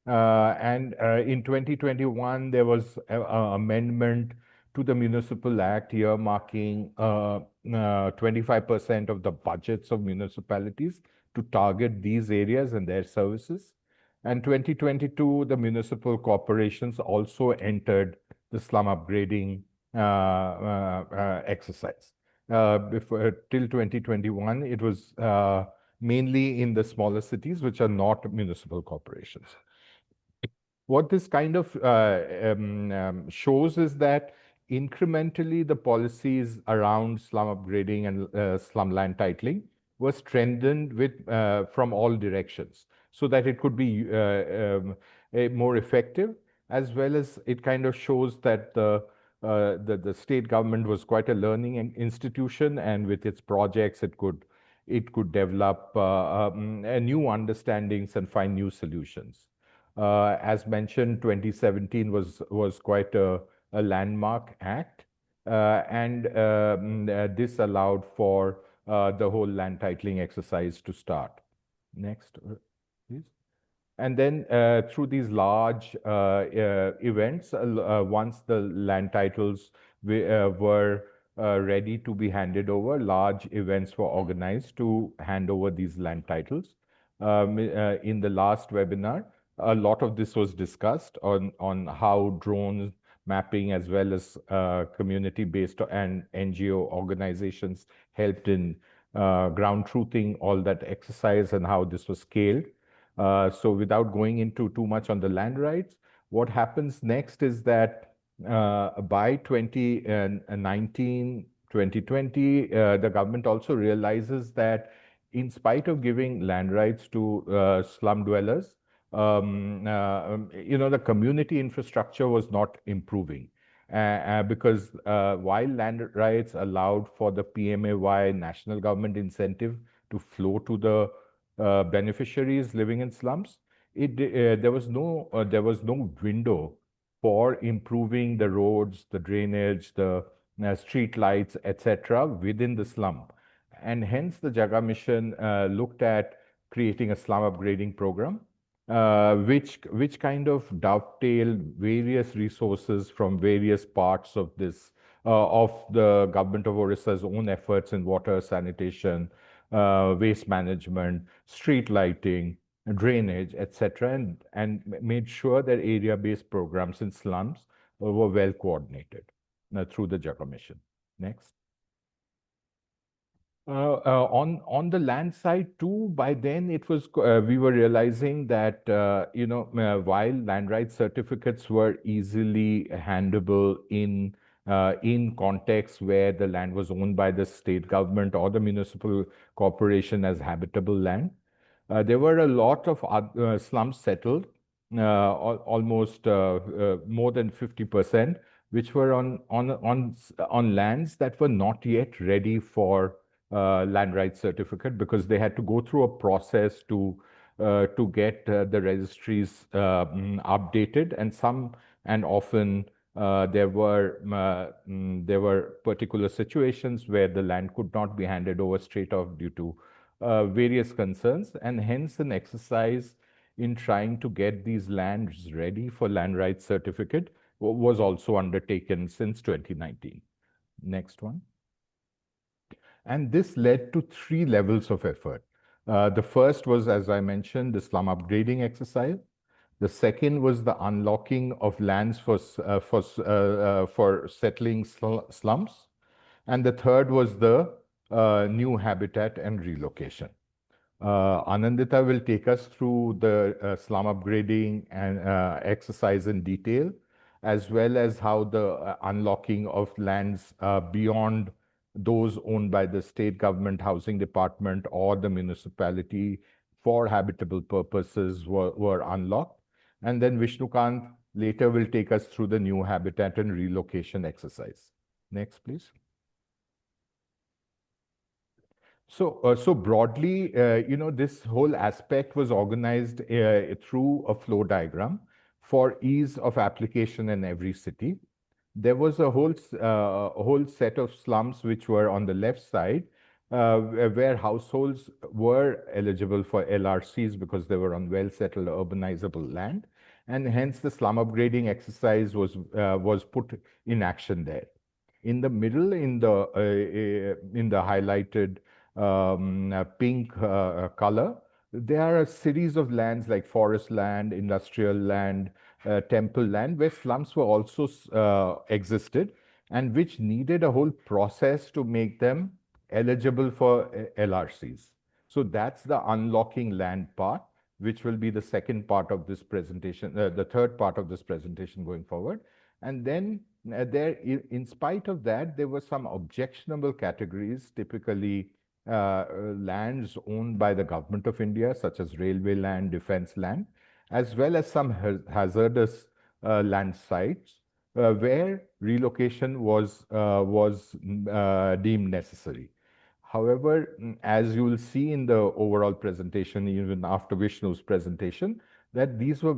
In 2021, there was an amendment to the Municipal Act earmarking 25% of the budgets of municipalities to target these areas and their services. And 2022, the municipal corporations also entered the slum upgrading exercise. Till 2021, it was mainly in the smaller cities, which are not municipal corporations. What this kind of shows is that incrementally the policies around slum upgrading and slum land titling were strengthened with from all directions, so that it could be more effective, as well as it kind of shows that the state government was quite a learning institution, and with its projects it could develop new understandings and find new solutions. As mentioned, 2017 was quite a landmark act, and this allowed for the whole land titling exercise to start. Next, please. And then through these large events, once the land titles were ready to be handed over, large events were organized to hand over these land titles. In the last webinar, a lot of this was discussed on how drones mapping, as well as community-based and NGO organizations, helped in ground truthing all that exercise and how this was scaled. So without going into too much on the land rights, what happens next is that by 2019, 2020, the government also realizes that in spite of giving land rights to slum dwellers, the community infrastructure was not improving. Because while land rights allowed for the PMAY national government incentive to flow to the beneficiaries living in slums, there was no window for improving the roads, the drainage, the street lights, etc. within the slum. And hence the Jaga Mission looked at creating a slum upgrading program, which kind of dovetailed various resources from various parts of this of the government of Orissa's own efforts in water, sanitation, waste management, street lighting, drainage, etc., and made sure that area-based programs in slums were well coordinated through the Jaga Mission. Next. On the land side too, by then it was we were realizing that while land rights certificates were easily handable in contexts where the land was owned by the state government or the municipal corporation as habitable land, there were a lot of slums settled, almost more than 50%, which were on lands that were not yet ready for land rights certificate, because they had to go through a process to get the registries updated, and often there were particular situations where the land could not be handed over straight off due to various concerns, and hence an exercise in trying to get these lands ready for land rights certificate was also undertaken since 2019. Next one. And this led to 3 levels of effort. The first was, as I mentioned, the slum upgrading exercise. The second was the unlocking of lands for settling slums. And the third was the new habitat and relocation. Anindita will take us through the slum upgrading and exercise in detail, as well as how the unlocking of lands beyond those owned by the state government housing department or the municipality for habitable purposes were unlocked. And then Vishnukanth later will take us through the new habitat and relocation exercise. Next, please. So broadly, this whole aspect was organized through a flow diagram for ease of application in every city. There was a whole set of slums which were on the left side, where households were eligible for LRCs because they were on well-settled urbanizable land, and hence the slum upgrading exercise was put in action there. In the middle, in the highlighted pink color, there are a series of lands like forest land, industrial land, temple land, where slums were also existed, and which needed a whole process to make them eligible for LRCs. So that's the unlocking land part, which will be the second part of this presentation, the third part of this presentation going forward. And then in spite of that, there were some objectionable categories, typically lands owned by the government of India, such as railway land, defense land, as well as some hazardous land sites where relocation was deemed necessary. However, as you will see in the overall presentation, even after Vishnu's presentation, that these were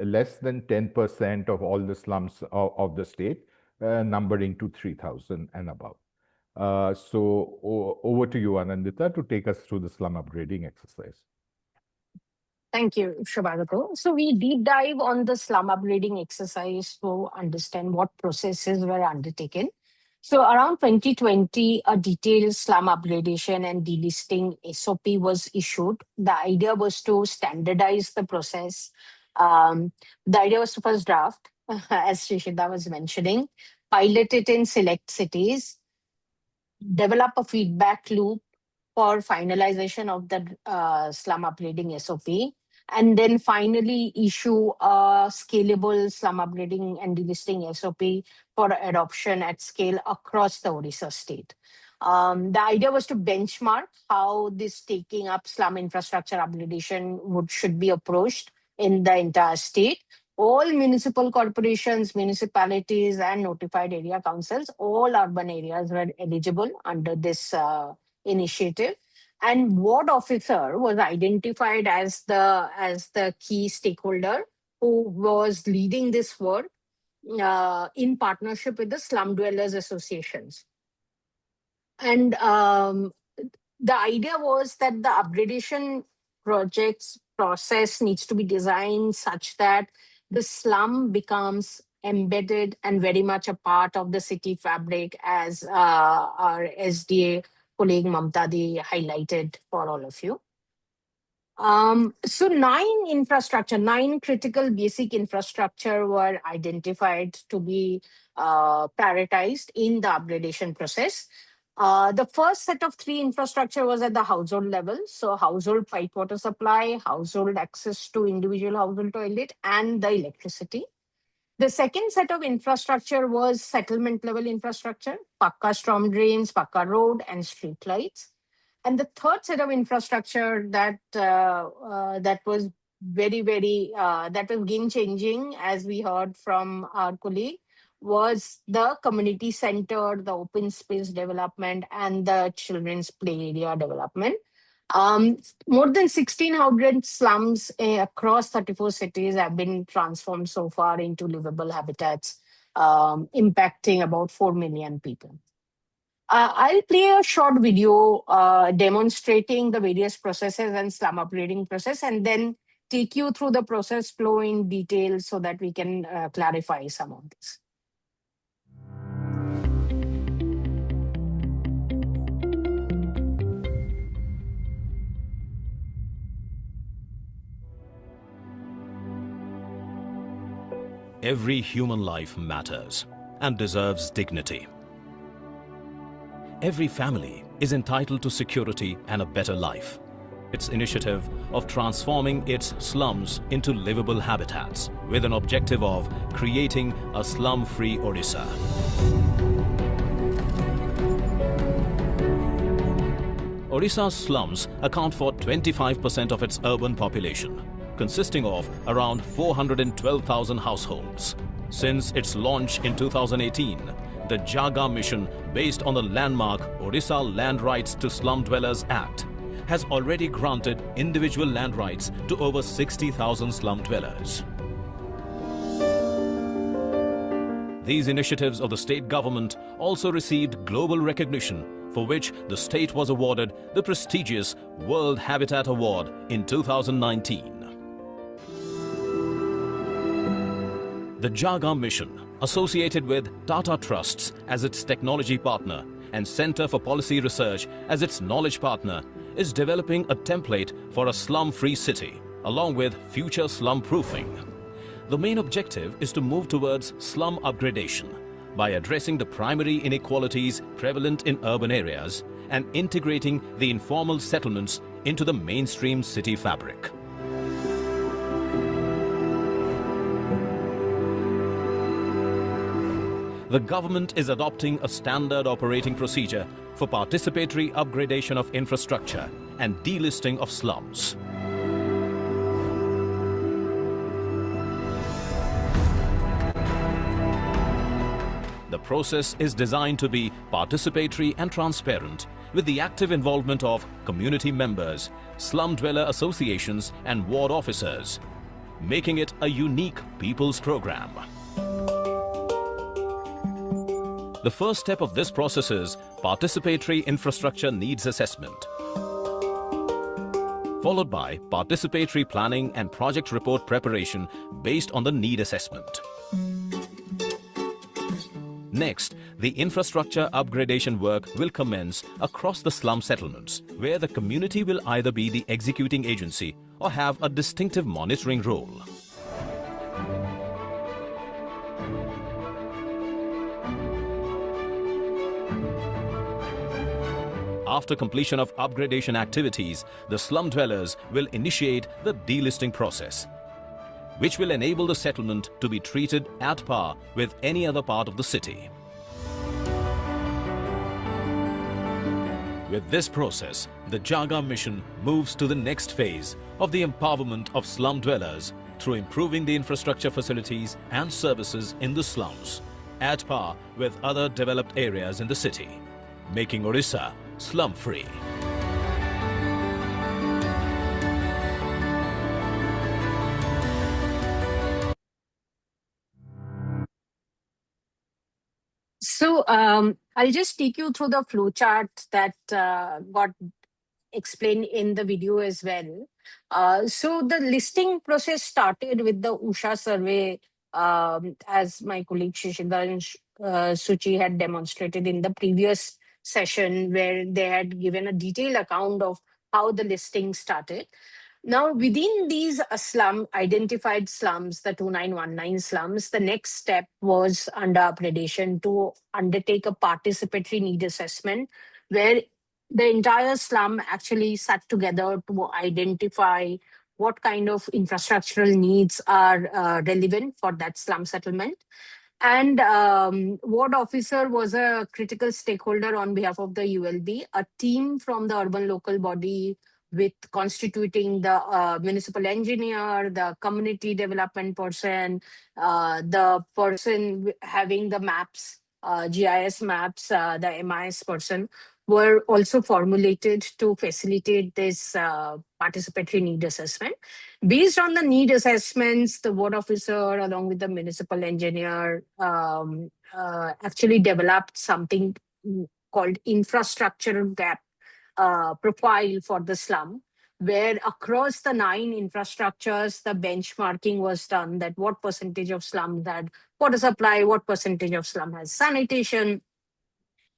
less than 10% of all the slums of the state, numbering to 3,000 and above. So over to you, Anindita, to take us through the slum upgrading exercise. Thank you, Shubhagato. So we deep dive on the slum upgrading exercise to understand what processes were undertaken. So around 2020, a detailed slum upgradation and delisting SOP was issued. The idea was to standardize the process. The idea was to first draft, as Shishir was mentioning, pilot it in select cities, develop a feedback loop for finalization of the slum upgrading SOP, and then finally issue a scalable slum upgrading and delisting SOP for adoption at scale across the Odisha state. The idea was to benchmark how this taking up slum infrastructure upgradation should be approached in the entire state. All municipal corporations, municipalities, and notified area councils, all urban areas were eligible under this initiative. And ward officer was identified as the key stakeholder who was leading this work in partnership with the slum dwellers associations. And the idea was that the upgradation projects process needs to be designed such that the slum becomes embedded and very much a part of the city fabric, as our SDA colleague Mamtadi highlighted for all of you. So nine critical basic infrastructure were identified to be prioritized in the upgradation process. The first set of 3 infrastructure was at the household level. So household pipe water supply, household access to individual household toilet, and the electricity. The second set of infrastructure was settlement level infrastructure, pakka storm drains, pakka road, and street lights. And the third set of infrastructure that was that was game changing, as we heard from our colleague, was the community center, the open space development, and the children's play area development. More than 1,600 slums across 34 cities have been transformed so far into livable habitats, impacting about 4 million people. I'll play a short video demonstrating the various processes and slum upgrading process, and then take you through the process flow in detail so that we can clarify some of this. Every human life matters and deserves dignity. Every family is entitled to security and a better life. Its initiative of transforming its slums into livable habitats with an objective of creating a slum-free Odisha. Odisha's slums account for 25% of its urban population, consisting of around 412,000 households. Since its launch in 2018, the Jaga mission, based on the landmark Odisha Land Rights to Slum Dwellers Act, has already granted individual land rights to over 60,000 slum dwellers. These initiatives of the state government also received global recognition, for which the state was awarded the prestigious World Habitat Award in 2019. The Jaga mission, associated with Tata Trusts as its technology partner and Center for Policy Research as its knowledge partner, is developing a template for a slum-free city, along with future slum-proofing. The main objective is to move towards slum upgradation by addressing the primary inequalities prevalent in urban areas and integrating the informal settlements into the mainstream city fabric. The government is adopting a standard operating procedure for participatory upgradation of infrastructure and delisting of slums. The process is designed to be participatory and transparent, with the active involvement of community members, slum dweller associations and ward officers, making it a unique people's program. The first step of this process is participatory infrastructure needs assessment, followed by participatory planning and project report preparation based on the need assessment. Next, the infrastructure upgradation work will commence across the slum settlements, where the community will either be the executing agency or have a distinctive monitoring role. After completion of upgradation activities, the slum dwellers will initiate the delisting process, which will enable the settlement to be treated at par with any other part of the city. With this process, the Jaga mission moves to the next phase of the empowerment of slum dwellers through improving the infrastructure facilities and services in the slums, at par with other developed areas in the city, making Odisha slum-free. So I'll just take you through the flowchart that got explained in the video as well. So the listing process started with the Usha survey, as my colleague Shishir and Suchi had demonstrated in the previous session, where they had given a detailed account of how the listing started. Now, within these identified slums, the 2919 slums, the next step was under upgradation to undertake a participatory need assessment, where the entire slum actually sat together to identify what kind of infrastructural needs are relevant for that slum settlement. And ward officer was a critical stakeholder on behalf of the ULB. A team from the urban local body with constituting the municipal engineer, the community development person, the person having the maps, GIS maps, the MIS person, were also formulated to facilitate this participatory need assessment. Based on the need assessments, the ward officer, along with the municipal engineer, actually developed something called infrastructure gap profile for the slum, where across the 9 infrastructures, the benchmarking was done, that what percentage of slums had water supply, what percentage of slum has sanitation,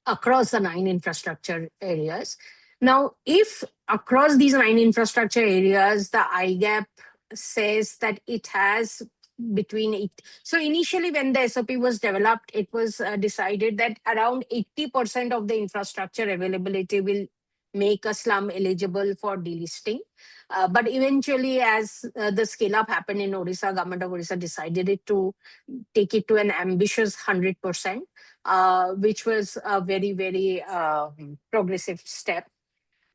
across the 9 infrastructure areas. Now, if across these 9 infrastructure areas, the IGAP says that it has between 8. So initially when the SOP was developed, it was decided that around 80% of the infrastructure availability will make a slum eligible for delisting. But eventually, as the scale up happened in Odisha, government of Odisha decided it to take it to an ambitious 100%, which was a very, very progressive step.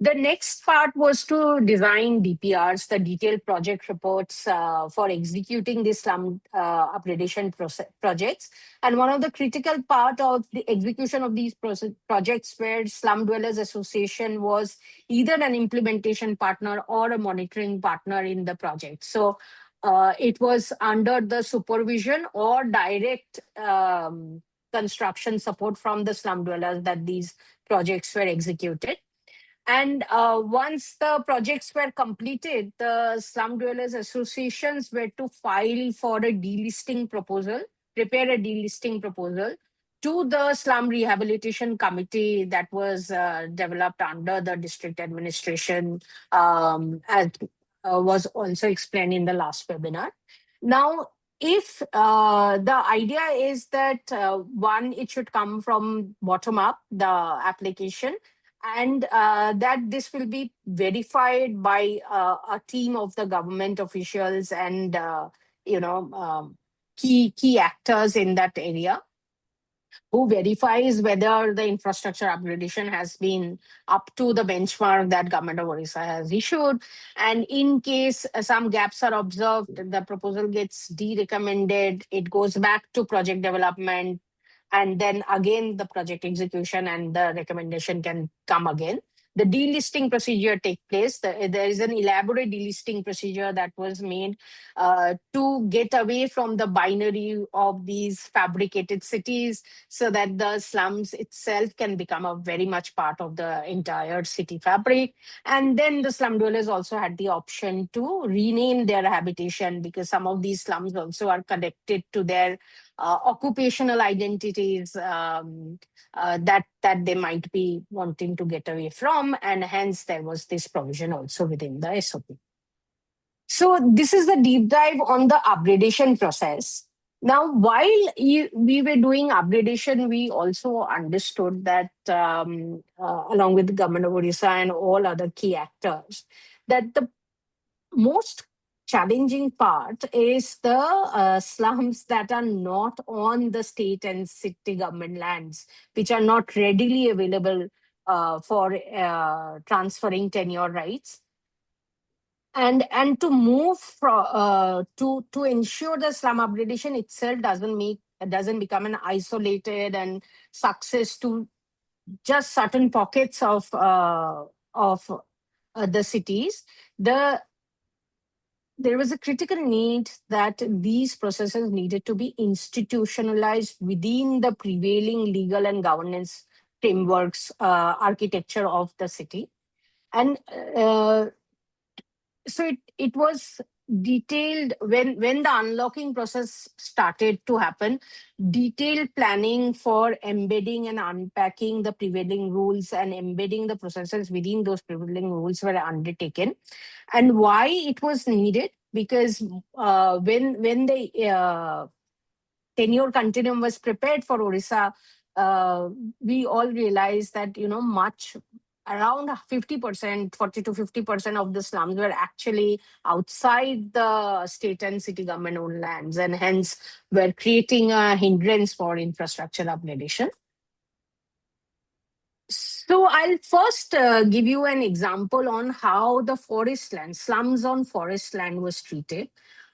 The next part was to design DPRs, the detailed project reports for executing these slum upgradation projects. And one of the critical part of the execution of these projects where Slum Dwellers Association was either an implementation partner or a monitoring partner in the project. So it was under the supervision or direct construction support from the slum dwellers that these projects were executed. And once the projects were completed, the Slum Dwellers Associations were to file for a delisting proposal, prepare a delisting proposal to the Slum Rehabilitation Committee that was developed under the district administration, as was also explained in the last webinar. Now, if the idea is that one, it should come from bottom up, the application, and that this will be verified by a team of the government officials and key actors in that area, who verifies whether the infrastructure upgradation has been up to the benchmark that government of Orissa has issued. And in case some gaps are observed, the proposal gets de-recommended, it goes back to project development, and then again the project execution and the recommendation can come again. The delisting procedure take place. There is an elaborate delisting procedure that was made to get away from the binary of these fabricated cities, so that the slums itself can become a very much part of the entire city fabric. And then the slum dwellers also had the option to rename their habitation, because some of these slums also are connected to their occupational identities that they might be wanting to get away from, and hence there was this provision also within the SOP. So this is the deep dive on the upgradation process. Now, while we were doing upgradation, we also understood that along with the government of Odisha and all other key actors, that the most challenging part is the slums that are not on the state and city government lands, which are not readily available for transferring tenure rights. And to move to ensure the slum upgradation itself doesn't become an isolated and success to just certain pockets of the cities. There was a critical need that these processes needed to be institutionalized within the prevailing legal and governance frameworks architecture of the city. And so it was detailed when the unlocking process started to happen. Detailed planning for embedding and unpacking the prevailing rules and embedding the processes within those prevailing rules were undertaken. And why it was needed? Because when the tenure continuum was prepared for Orissa, we all realized that much around 50%, 40 to 50% of the slums were actually outside the state and city government owned lands, and hence were creating a hindrance for infrastructure upgradation. So I'll first give you an example on how the forest land, slums on forest land was treated.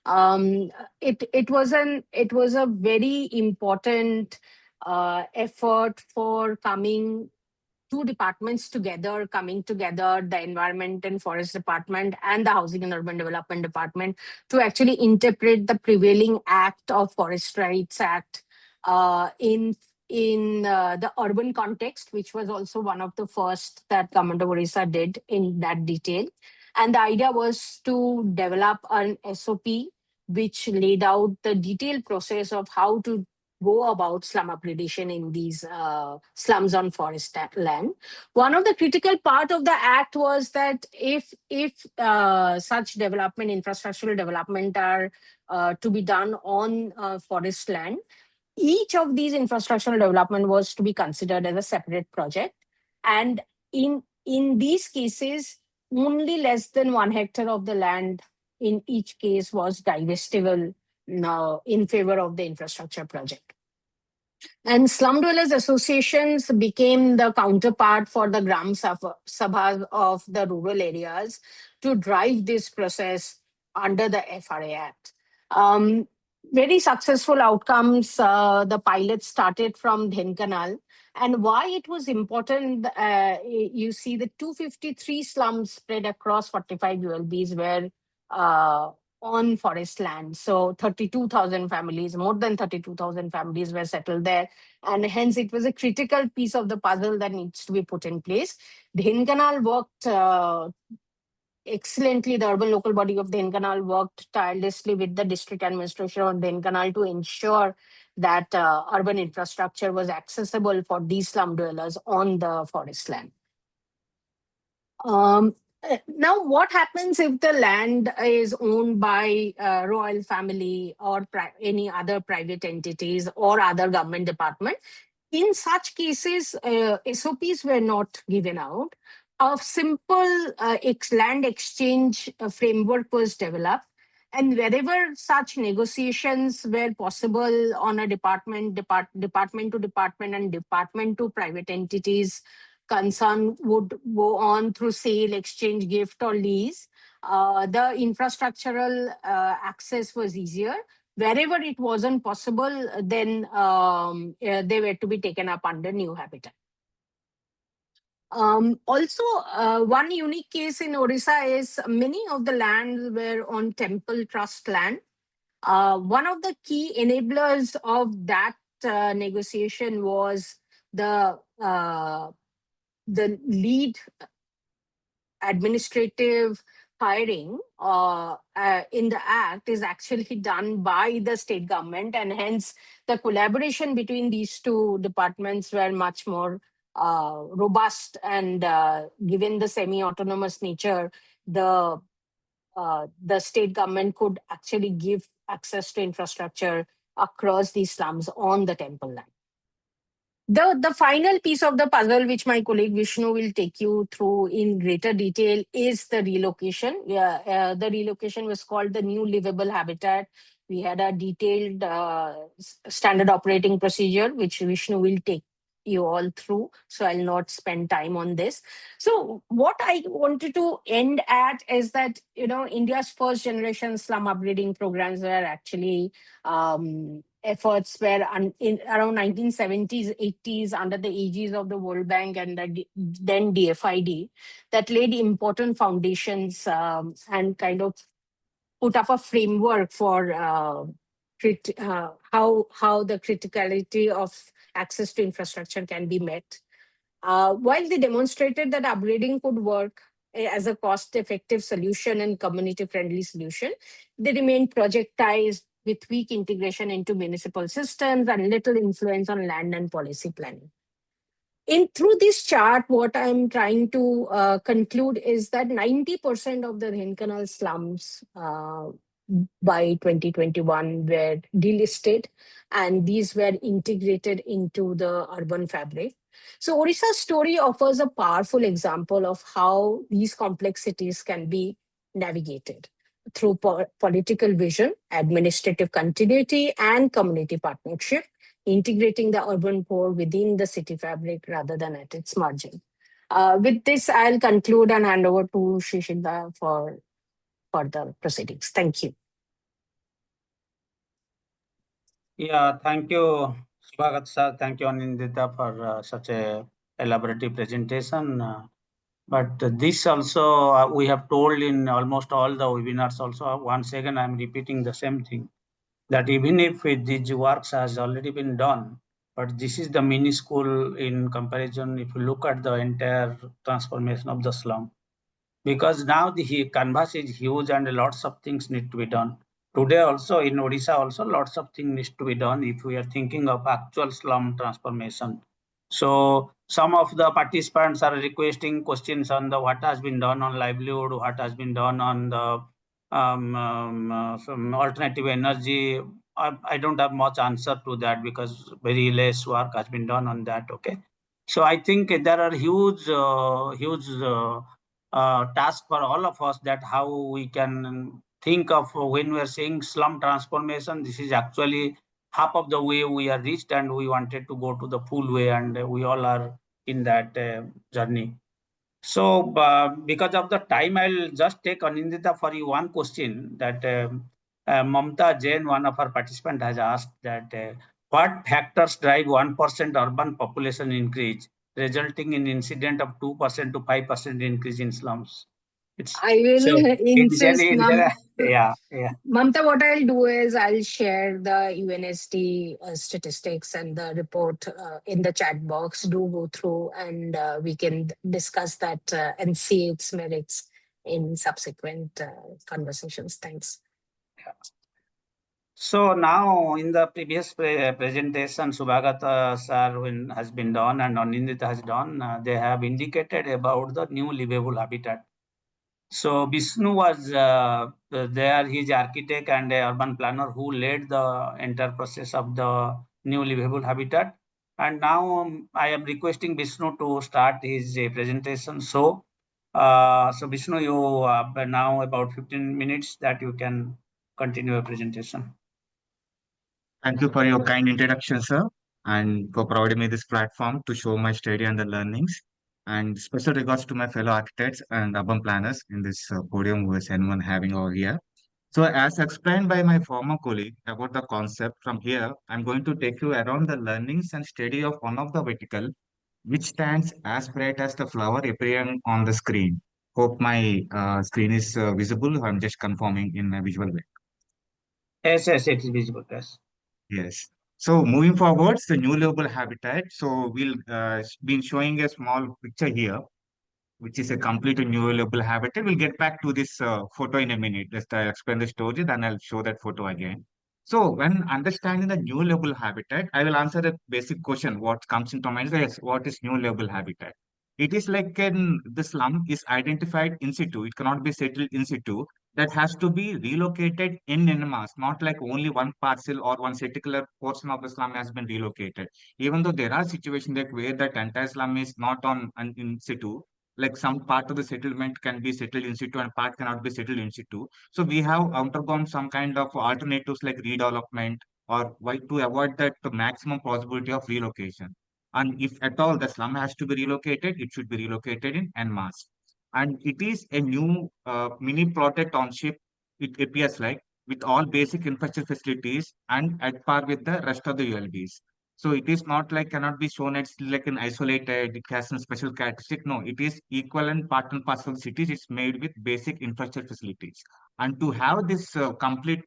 It was a very important effort for two departments coming together, the Environment and Forest Department and the Housing and Urban Development Department, to actually interpret the prevailing Act of Forest Rights Act in the urban context, which was also one of the first that Government of Orissa did in that detail. And the idea was to develop an SOP which laid out the detailed process of how to go about slum upgradation in these slums on forest land. One of the critical part of the act was that if such development, infrastructural development are to be done on forest land, each of these infrastructural development was to be considered as a separate project. And in these cases, only less than 1 hectare of the land in each case was divestible now in favor of the infrastructure project. And slum dwellers associations became the counterpart for the Gram Sabhas of the rural areas to drive this process under the FRA Act. Very successful outcomes. The pilot started from Dhenkanal. And why it was important, you see the 253 slums spread across 45 ULBs were on forest land. So 32,000 families, more than 32,000 families were settled there. And hence it was a critical piece of the puzzle that needs to be put in place. Dhenkanal worked excellently. The urban local body of Dhenkanal worked tirelessly with the district administration of Dhenkanal to ensure that urban infrastructure was accessible for these slum dwellers on the forest land. Now, what happens if the land is owned by royal family or any other private entities or other government department? In such cases, SOPs were not given out. A simple land exchange framework was developed. And wherever such negotiations were possible on a department to department and department to private entities, concern would go on through sale, exchange, gift, or lease. The infrastructural access was easier. Wherever it wasn't possible, then they were to be taken up under new habitat. Also, one unique case in Odisha is many of the lands were on temple trust land. One of the key enablers of that negotiation was the lead administrative hiring in the act is actually done by the state government, and hence the collaboration between these two departments were much more robust, and given the semi-autonomous nature, the state government could actually give access to infrastructure across these slums on the temple land. The final piece of the puzzle, which my colleague Vishnu will take you through in greater detail, is the relocation. The relocation was called the New Livable Habitat. We had a detailed standard operating procedure, which Vishnu will take you all through. So I'll not spend time on this. So what I wanted to end at is that, India's first generation slum upgrading programs were actually efforts were in around 1970s, 80s under the aegis of the World Bank and then DFID that laid important foundations and kind of put up a framework for how the criticality of access to infrastructure can be met. While they demonstrated that upgrading could work as a cost-effective solution and community-friendly solution, they remained projectized with weak integration into municipal systems and little influence on land and policy planning. Through this chart, what I'm trying to conclude is that 90% of the Dhenkanal slums by 2021 were delisted, and these were integrated into the urban fabric. So Odisha's story offers a powerful example of how these complexities can be navigated through political vision, administrative continuity, and community partnership, integrating the urban core within the city fabric rather than at its margin. With this, I'll conclude and hand over to Shishir for further proceedings. Thank you. Yeah, thank you, Shubhagato sir. Thank you, Anindita, for such a elaborate presentation. But this also we have told in almost all the webinars also. Once again, I'm repeating the same thing, that even if these works has already been done, but this is the mini school in comparison if you look at the entire transformation of the slum. Because now the canvas is huge and lots of things need to be done. Today also in Odisha also lots of things needs to be done if we are thinking of actual slum transformation. So some of the participants are requesting questions on the what has been done on livelihood, what has been done on the some alternative energy. I don't have much answer to that because very less work has been done on that. Okay, so I think there are huge task for all of us, that how we can think of when we are saying slum transformation. This is actually half of the way we are reached, and we wanted to go to the full way, and we all are in that journey. So because of the time, I'll just take Anindita for you one question that Mamta Jain, one of our participants, has asked that what factors drive 1% urban population increase, resulting in incident of 2% to 5% increase in slums? I will insist, yeah. Mamta, what I'll do is I'll share the UNSD statistics and the report in the chat box. Do go through and we can discuss that and see its merits in subsequent conversations. Thanks. So now in the previous presentation, Shubhagato sir has been done and Anindita has done. They have indicated about the new livable habitat. So Vishnu was there, he's architect and a urban planner who led the entire process of the new livable habitat. And now I am requesting Vishnu to start his presentation. So, Vishnu, you now about 15 minutes that you can continue your presentation. Thank you for your kind introduction, sir, and for providing me this platform to show my study and the learnings. And special regards to my fellow architects and urban planners in this podium who is anyone having over here. So, as explained by my former colleague about the concept, from here, I'm going to take you around the learnings and study of one of the vertical, which stands as bright as the flower appearing on the screen. Hope my screen is visible. I'm just confirming in a visual way. Yes, yes, it is visible. Yes. Yes. So moving forwards, the new livable habitat. So we'll been showing a small picture here, which is a complete new livable habitat. We'll get back to this photo in a minute. Just I'll explain the story, then I'll show that photo again. So when understanding the new livable habitat, I will answer the basic question. What comes into mind is what is new livable habitat? It is like the slum is identified in situ. It cannot be settled in situ. That has to be relocated in mass, not like only one parcel or one particular portion of the slum has been relocated. Even though there are situations like where that entire slum is not in situ, like some part of the settlement can be settled in situ and part cannot be settled in situ. So we have undergone some kind of alternatives like redevelopment or why to avoid that the maximum possibility of relocation. And if at all the slum has to be relocated, it should be relocated in en masse. And it is a new mini plotted township, it appears like, with all basic infrastructure facilities and at par with the rest of the ULBs. So it is not like cannot be shown as like an isolated, it has some special characteristic. No, it is equivalent part and parcel of cities. It's made with basic infrastructure facilities. And to have this complete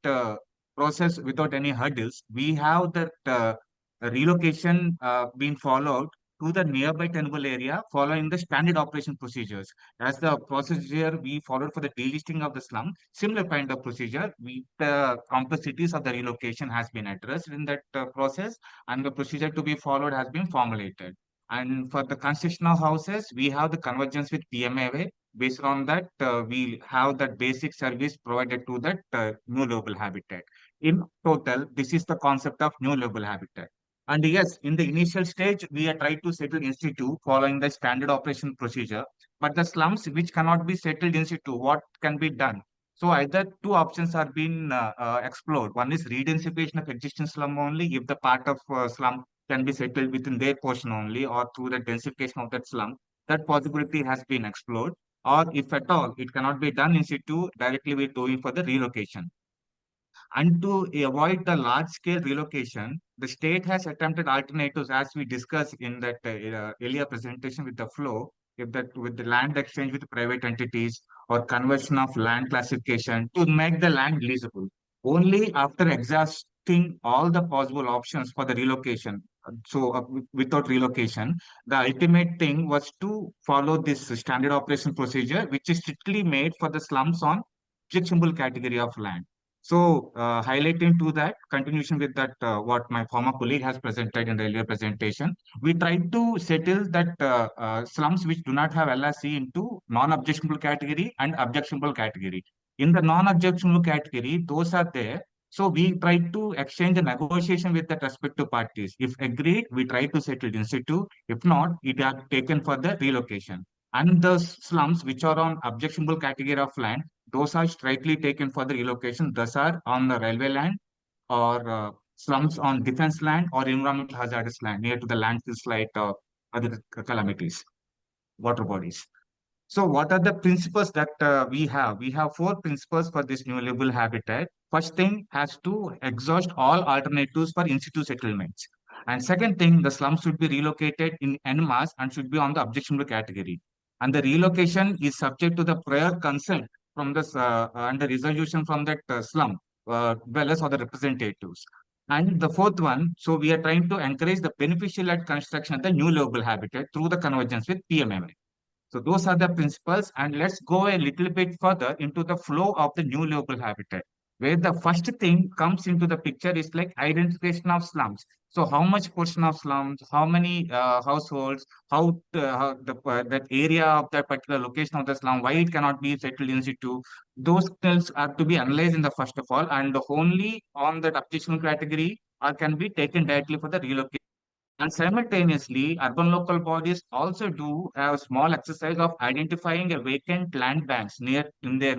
process without any hurdles, we have that relocation being followed to the nearby tenable area following the standard operation procedures. As the procedure we followed for the delisting of the slum, similar kind of procedure, the complexities of the relocation has been addressed in that process and the procedure to be followed has been formulated. And for the construction of houses, we have the convergence with PMAA. Based on that, we have that basic service provided to that new livable habitat. In total, this is the concept of new livable habitat. And yes, in the initial stage, we are trying to settle in situ following the standard operation procedure. But the slums which cannot be settled in situ, what can be done? So either two options are being explored. One is redensification of existing slum only if the part of slum can be settled within their portion only or through the densification of that slum. That possibility has been explored. Or if at all it cannot be done in situ, directly we're doing for the relocation. And to avoid the large-scale relocation, the state has attempted alternatives as we discussed in that earlier presentation with the flow, if that with the land exchange with private entities or conversion of land classification to make the land leasable. Only after exhausting all the possible options for the relocation, without relocation, the ultimate thing was to follow this standard operation procedure, which is strictly made for the slums on objectionable category of land. So, highlighting to that, continuation with that, what my former colleague has presented in the earlier presentation, we tried to settle that slums which do not have LRC into non-objectionable category and objectionable category. In the non-objectionable category, those are there. So we tried to exchange a negotiation with the respective parties. If agreed, we try to settle in situ. If not, it are taken for the relocation. And the slums which are on objectionable category of land, those are strictly taken for the relocation. Thus are on the railway land or slums on defense land or environmental hazardous land near to the landfills like other calamities, water bodies. So what are the principles that we have? We have four principles for this new livable habitat. First thing has to exhaust all alternatives for in situ settlements. And second thing, the slums should be relocated in en masse and should be on the objectionable category. And the relocation is subject to the prior consent from the and the resolution from that slum dwellers or the representatives. And the fourth one, so we are trying to encourage the beneficial-led construction of the new livable habitat through the convergence with PMMA. So those are the principles. And let's go a little bit further into the flow of the new livable habitat, where the first thing comes into the picture is like identification of slums. So how much portion of slums, how many households, how that area of that particular location of the slum, why it cannot be settled in situ. Those details are to be analyzed in the first of all, and only on that objectionable category or can be taken directly for the relocation And simultaneously, urban local bodies also do a small exercise of identifying a vacant land banks near in their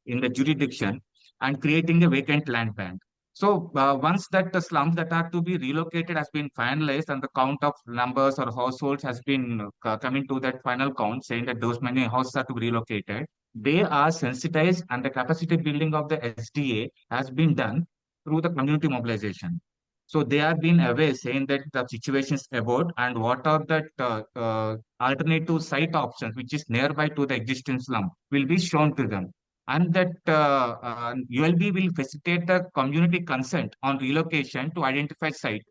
in the jurisdiction and creating a vacant land bank. So once that the slums that are to be relocated has been finalized and the count of numbers or households has been coming to that final count, saying that those many houses are to be relocated, they are sensitized and the capacity building of the SDA has been done through the community mobilization. So they have been aware saying that the situation is about and what are that alternative site options which is nearby to the existing slum will be shown to them. And that ULB will facilitate the community consent on relocation to identify site.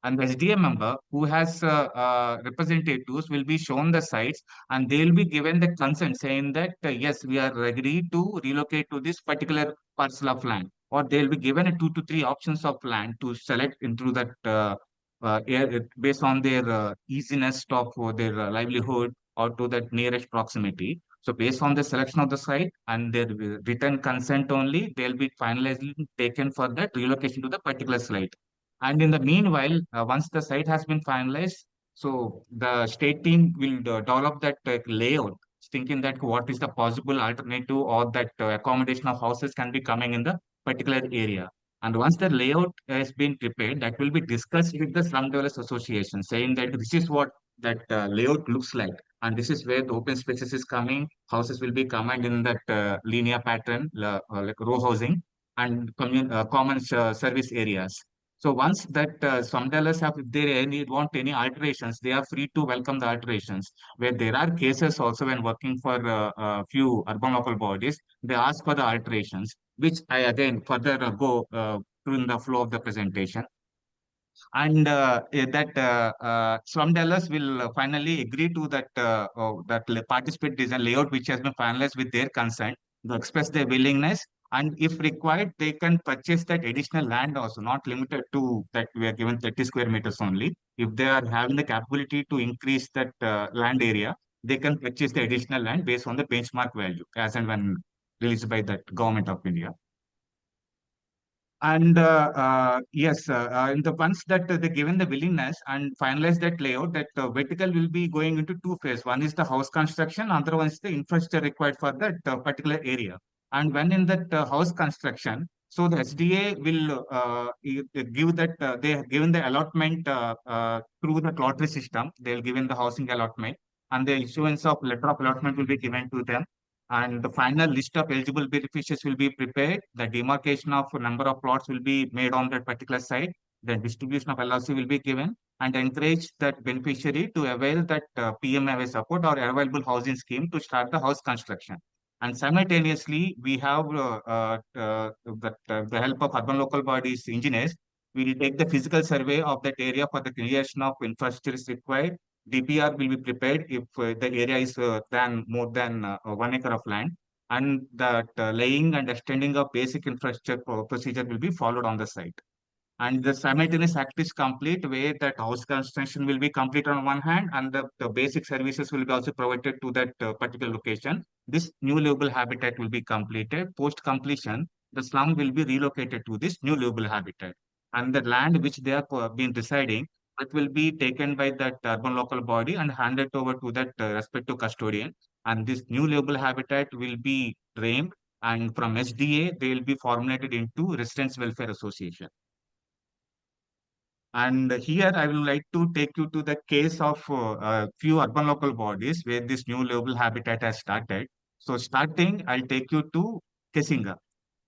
And the SDA member who has representatives will be shown the sites and they will be given the consent saying that yes, we are ready to relocate to this particular parcel of land. Or they'll be given a 2 to 3 options of land to select into that based on their easiness of their livelihood or to that nearest proximity. So based on the selection of the site and their written consent only, they'll be finally taken for that relocation to the particular site. And in the meanwhile, once the site has been finalized, so the state team will develop that layout, thinking that what is the possible alternative or that accommodation of houses can be coming in the particular area. And once the layout has been prepared, that will be discussed with the Slum Developers Association, saying that this is what that layout looks like. And this is where the open spaces is coming. Houses will be command in that linear pattern, like row housing and common service areas. So once that some dealers have, if they want any alterations, they are free to welcome the alterations. Where there are cases also when working for a few urban local bodies, they ask for the alterations, which I again further go through in the flow of the presentation. And that slum dwellers will finally agree to that participate design layout which has been finalized with their consent. They express their willingness, and if required, they can purchase that additional land also, not limited to that we are given 30 square meters only. If they are having the capability to increase that land area, they can purchase the additional land based on the benchmark value as and when released by that government of India. And yes, in the ones that they given the willingness and finalize that layout, that vertical will be going into two phases. One is the house construction, other one is the infrastructure required for that particular area. And when in that house construction, so the SDA will give that, they have given the allotment through the lottery system. They'll given the housing allotment and the issuance of letter of allotment will be given to them, and the final list of eligible beneficiaries will be prepared. The demarcation of number of plots will be made on that particular site. The distribution of LLC will be given and encourage that beneficiary to avail that PMAY support or available housing scheme to start the house construction. And simultaneously, we have the help of urban local bodies engineers. We will take the physical survey of that area for the creation of infrastructure is required. DPR will be prepared if the area is more than 1 acre of land, and that laying and extending of basic infrastructure procedure will be followed on the site. And the simultaneous act is complete where that house construction will be complete on one hand and the basic services will be also provided to that particular location. This new livable habitat will be completed. Post completion, the slum will be relocated to this new livable habitat. And the land which they have been residing, it will be taken by that urban local body and handed over to that respective custodian. And this new livable habitat will be drained, and from SDA, they will be formulated into Residents Welfare Association. And here I will like to take you to the case of a few urban local bodies where this new livable habitat has started. So starting, I'll take you to Kesinga.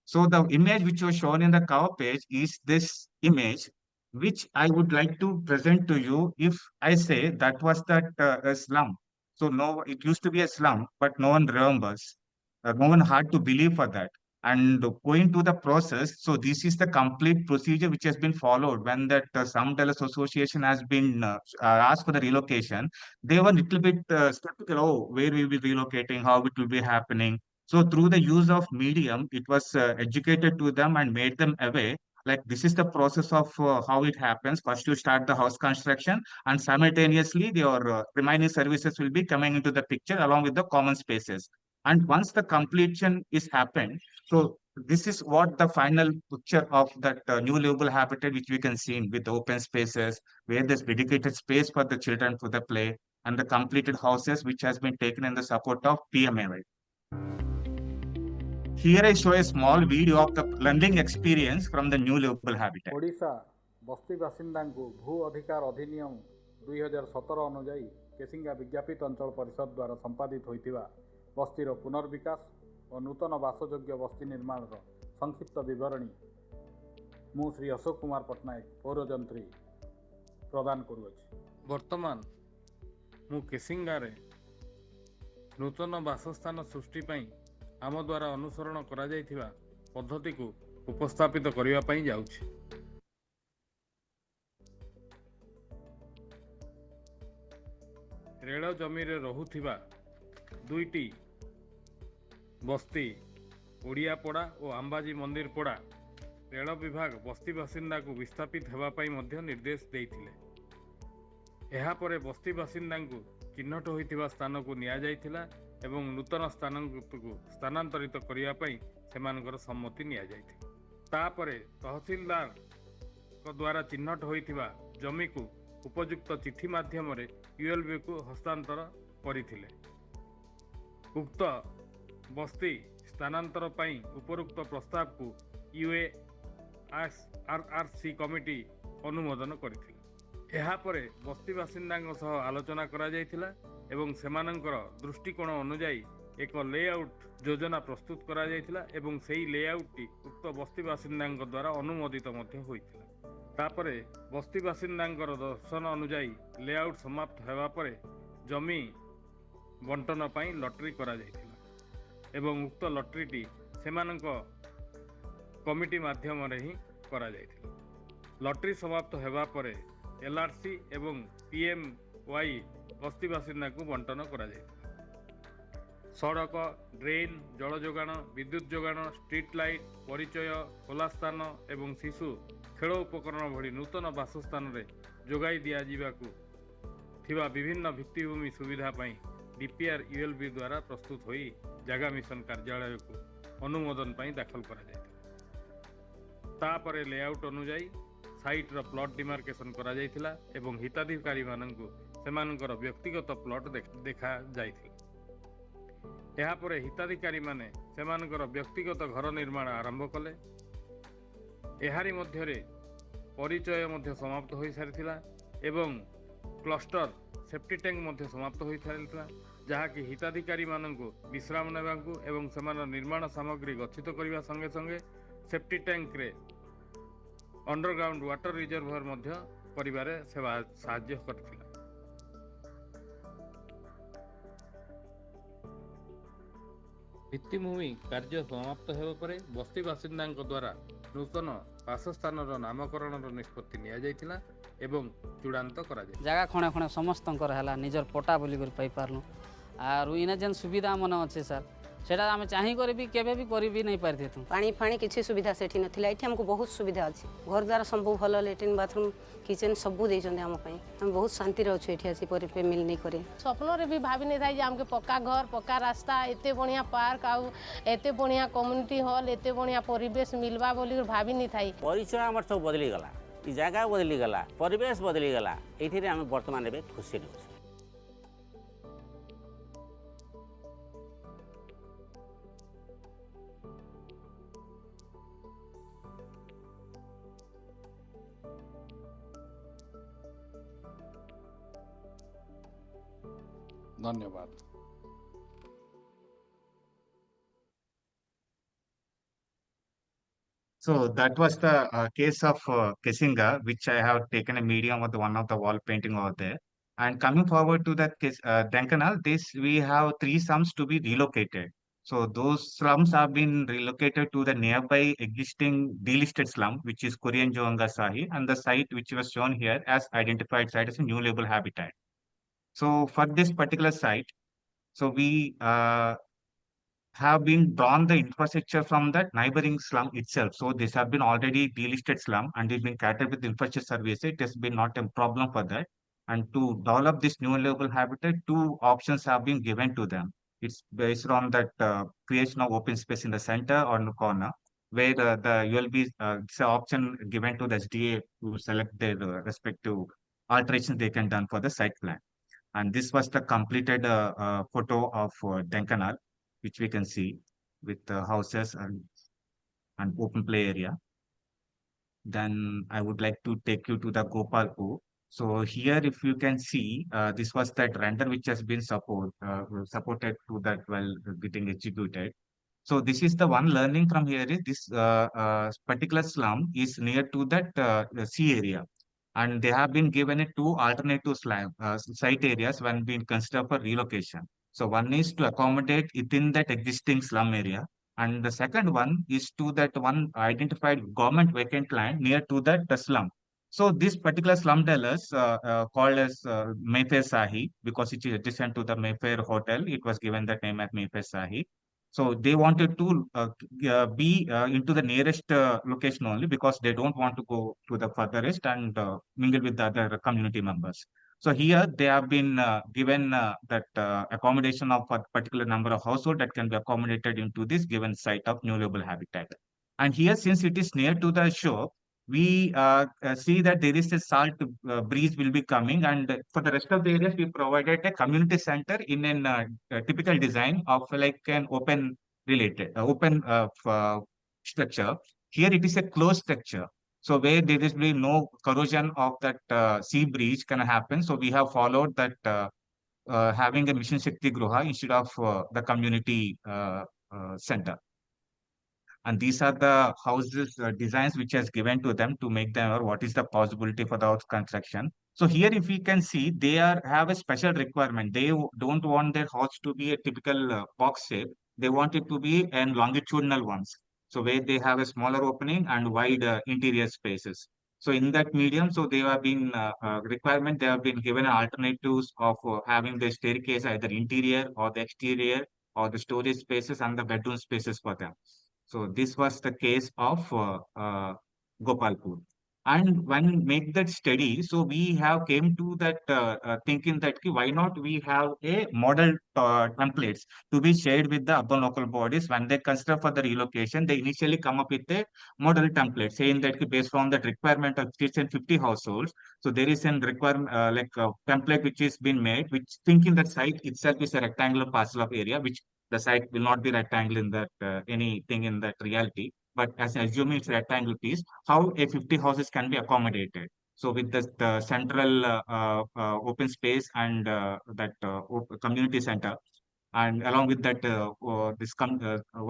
So the image which was shown in the cover page is this image, which I would like to present to you if I say that was that a slum. So no, it used to be a slum, but no one remembers. No one had to believe for that. And going to the process, so this is the complete procedure which has been followed when that Slum Dwellers Association has been asked for the relocation. They were a little bit skeptical, oh, where we will be relocating, how it will be happening. So through the use of medium, it was educated to them and made them aware. Like this is the process of how it happens. First, you start the house construction, and simultaneously, your remaining services will be coming into the picture along with the common spaces. And once the completion is happened, so this is what the final picture of that new livable habitat which we can see with open spaces where there's dedicated space for the children for the play and the completed houses which has been taken in the support of PMAY. Here I show a small video of the learning experience from the new livable habitat. Odisha बस्ती बासिंदाଙ୍କୁ भू अधिकार अधिनियम 2017 अनुଯାयी केसिंगा विज्ञापित अंचल परिषद द्वारा संपादित होइतिबा बस्तीर पुनर्विकास और नूतन बासयोग्य बस्ती निर्माण संक्षिप्त विवरणी मु श्री अशोक कुमार पटनायक पौरजंत्री प्रदान करुअछि। वर्तमान मु केसिंगा रे नूतन बासस्थान सृष्टि पई आम द्वारा अनुसरण करा जायथिबा पद्धति को उपस्थापित करिवा पई जाउछि। रेल जमी रे रहुथिबा दुईटी बस्ती ओडियापड़ा और अंबाजी मंदिर पड़ा रेल विभाग बस्ती बासिंदा को विस्थापित हेबा पई मध्य निर्देश देइथिले। एहा परे बस्ती बासिंदा को चिन्हट होइतिबा स्थान को निया जाइथिला एवं नूतन स्थान को स्थानांतरित करिया पई सेमानकर सम्मति निया जाइथिला। तापरे तहसीलदार को द्वारा चिन्हट होइतिबा जमी को उपयुक्त चिठी माध्यम रे यूएलबी को हस्तांतर करिथिले। उक्त बस्ती स्थानांतर पई उपरोक्त प्रस्ताव को यूएआरआरसी कमिटी अनुमोदन करथिले। एहा परे बस्ती बासिंदांग सह आलोचना करा जायथिला एवं सेमानंकर दृष्टिकोण अनुसार एक लेआउट योजना प्रस्तुत करा जायथिला एवं सेही लेआउट टी उक्त बस्ती बासिंदांग द्वारा अनुमोदित मध्य होइथिला। तापरे बस्ती बासिंदांकर दर्शन अनुसार लेआउट समाप्त हेबा परे जमी बंटन पई लटरी करा जायथिला एवं उक्त लटरी टी सेमानंक कमिटी माध्यम रे ही करा जायथिला। लटरी समाप्त हेबा परे एलआरसी एवं पीएमवाई बस्ती बासिंदा को बंटन करा जायथिला। सड़क, ड्रेन, जल जोगाण, विद्युत जोगाण, स्ट्रीट लाइट, परिचय, खोला स्थान एवं शिशु खेल उपकरण भली नूतन बासस्थान रे जोगाई दिया जीवाकू थिबा विभिन्न भित्तिभूमि सुविधा पई डीपीआर यूएलबी द्वारा प्रस्तुत होई जगह मिशन कार्यालय को अनुमोदन पई दाखल करा जायथिला। तापरे लेआउट अनुसार साइट रो प्लॉट डिमार्केशन करा जायथिला एवं हिताधिकारी माननकू सेमानकर व्यक्तिगत प्लॉट देखा जायथिला। एहा परे हिताधिकारी माने सेमानकर व्यक्तिगत घर निर्माण आरंभ कले। एहारी मध्यरे परिचय मध्य समाप्त होई सारिथिला एवं क्लस्टर सेफ्टी टैंक मध्य समाप्त होई सारिथिला जहाँकि हिताधिकारी माननकू विश्राम नेबाकू एवं सेमान निर्माण सामग्री गच्छित करबा संगे संगे सेफ्टी टैंक रे अंडरग्राउंड वाटर रिजर्वर मध्य परिवारे सेवा साहाय्य करथिला। भित्तिभूमि कार्य समाप्त हेबा परे बस्ती बासिंदांक द्वारा नूतन बासस्थानर नामकरणर निष्पत्ति निया जायथिला एवं चूड़ांत करा जाय। जगह खणे खणे समस्तंकर हला निजर पटा बोली कर पाई पारनु आर इने जेन सुविधा मन अछि सर सेटा हम चाहि करे भी केबे भी करी भी नहीं पारथे तू पानी फाणी किछि सुविधा सेठी नथिला एठी हमको बहुत सुविधा अछि घर द्वार संभव भल लैट्रिन बाथरूम किचन सब दे जंदे हम पई हम बहुत शांति रहछु एठी आसी पर पे मिल नहीं करे स्वप्न रे भी भाभी नहीं थाई जे हमके पक्का घर पक्का रास्ता एते बढ़िया पार्क आ एते बढ़िया कम्युनिटी हॉल एते बढ़िया परिवेश मिलबा बोली भाभी नहीं थाई परिचय हमर सब बदली गला ई जगह बदली गला परिवेश बदली गला एठी रे हम वर्तमान रे खुशी रहू। धन्यवाद। So that was the case of Kesinga, which I have taken a medium of the one of the wall painting over there. And coming forward to that case, Dankanal, this we have 3 slums to be relocated. So those slums have been relocated to the nearby existing delisted slum, which is Korean Joanga Sahi, and the site which was shown here as identified site as a new label habitat. So for this particular site, so we have been drawn the infrastructure from that neighboring slum itself. So this have been already delisted slum and it's been catered with infrastructure services. It has been not a problem for that. And to develop this new livable habitat, 2 options have been given to them. It's based on that creation of open space in the center or in the corner. where you'll be it's an option given to the SDA to select their respective alterations they can done for the site plan. And this was the completed photo of Denkanal, which we can see with houses and open play area. Then I would like to take you to the Gopalpur. So here, if you can see, this was that render which has been supported to that while getting executed. So this is the one learning from here is this particular slum is near to that sea area, and they have been given it two alternative site areas when being considered for relocation. So one is to accommodate within that existing slum area, and the second one is to that one identified government vacant land near to that slum. So this particular slum dwellers called as Mayfair Sahi, because it is adjacent to the Mayfair Hotel, it was given the name as Mayfair Sahi. So they wanted to be into the nearest location only, because they don't want to go to the furthest and mingle with the other community members. So here they have been given that accommodation of a particular number of households that can be accommodated into this given site of new livable habitat. And here, since it is near to the shore, we see that there is a salt breeze will be coming, and for the rest of the areas, we provided a community center in an typical design of like an open structure. Here, it is a closed structure. So where there is really no corrosion of that sea breeze can happen. So we have followed that having a Mission Shakti Gruha instead of the community center. And these are the houses designs which has given to them to make them, or what is the possibility for the house construction. So here, if we can see, they have a special requirement. They don't want their house to be a typical box shape. They want it to be an longitudinal ones. So where they have a smaller opening and wide interior spaces. So in that medium, so they have been requirement. They have been given alternatives of having the staircase either interior or the exterior, or the storage spaces and the bedroom spaces for them. So this was the case of Gopalpur. And when make that study, so we have came to that thinking that why not we have a model templates to be shared with the urban local bodies when they consider for the relocation. They initially come up with a model template saying that based on that requirement of 50 households, so there is an requirement like a template which is been made, which thinking that site itself is a rectangular parcel of area, which the site will not be rectangle in that anything in that reality, but as assuming it's a rectangle piece, how a 50 houses can be accommodated. So with the central open space and that community center, and along with that what do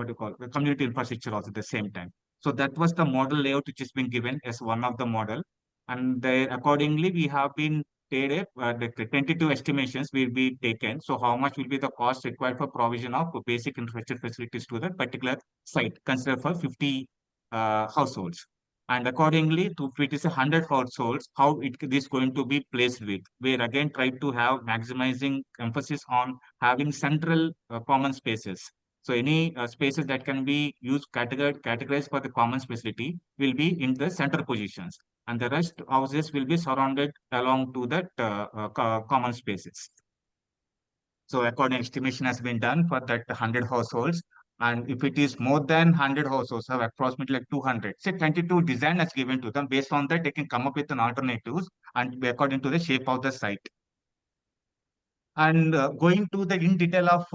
you call the community infrastructure also at the same time. So that was the model layout which has been given as one of the model, and accordingly we have been the tentative estimations will be taken. So how much will be the cost required for provision of basic infrastructure facilities to that particular site considered for 50 households. And accordingly, to if it is 100 households, how it is going to be placed with. We're again trying to have maximizing emphasis on having central common spaces. So any spaces that can be used categorized for the common facility will be in the center positions, and the rest houses will be surrounded along to that common spaces. So according estimation has been done for that 100 households. And if it is more than 100 households, have approximately like 200, say 22 design has given to them. Based on that, they can come up with an alternatives and according to the shape of the site. And going to the in detail of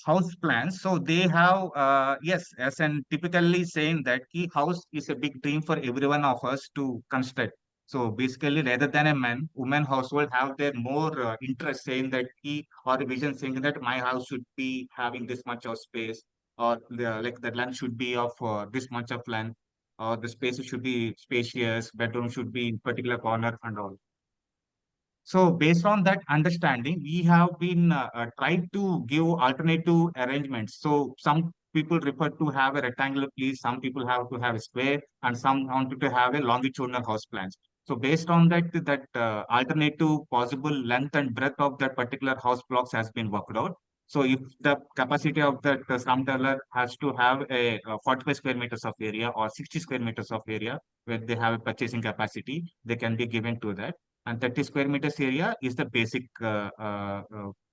house plans, so they have yes, as an typically saying that key house is a big dream for every one of us to construct. So basically, rather than a man, women household have their more interest saying that key or a vision saying that my house should be having this much of space, or like the land should be of this much of land, or the spaces should be spacious, bedroom should be in particular corner and all. So based on that understanding, we have been tried to give alternative arrangements. So some people refer to have a rectangular piece, some people have to have a square, and some wanted to have a longitudinal house plans. So based on that, alternative possible length and breadth of that particular house blocks has been worked out. So if the capacity of that slum dweller has to have a 45 square meters of area or 60 square meters of area where they have a purchasing capacity, they can be given to that, and 30 square meters area is the basic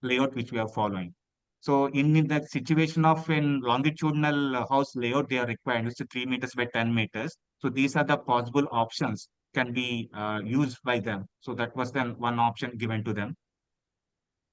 layout which we are following. So in the situation of in longitudinal house layout, they are required, which is 3 meters by 10 meters. So these are the possible options can be used by them. So that was then one option given to them.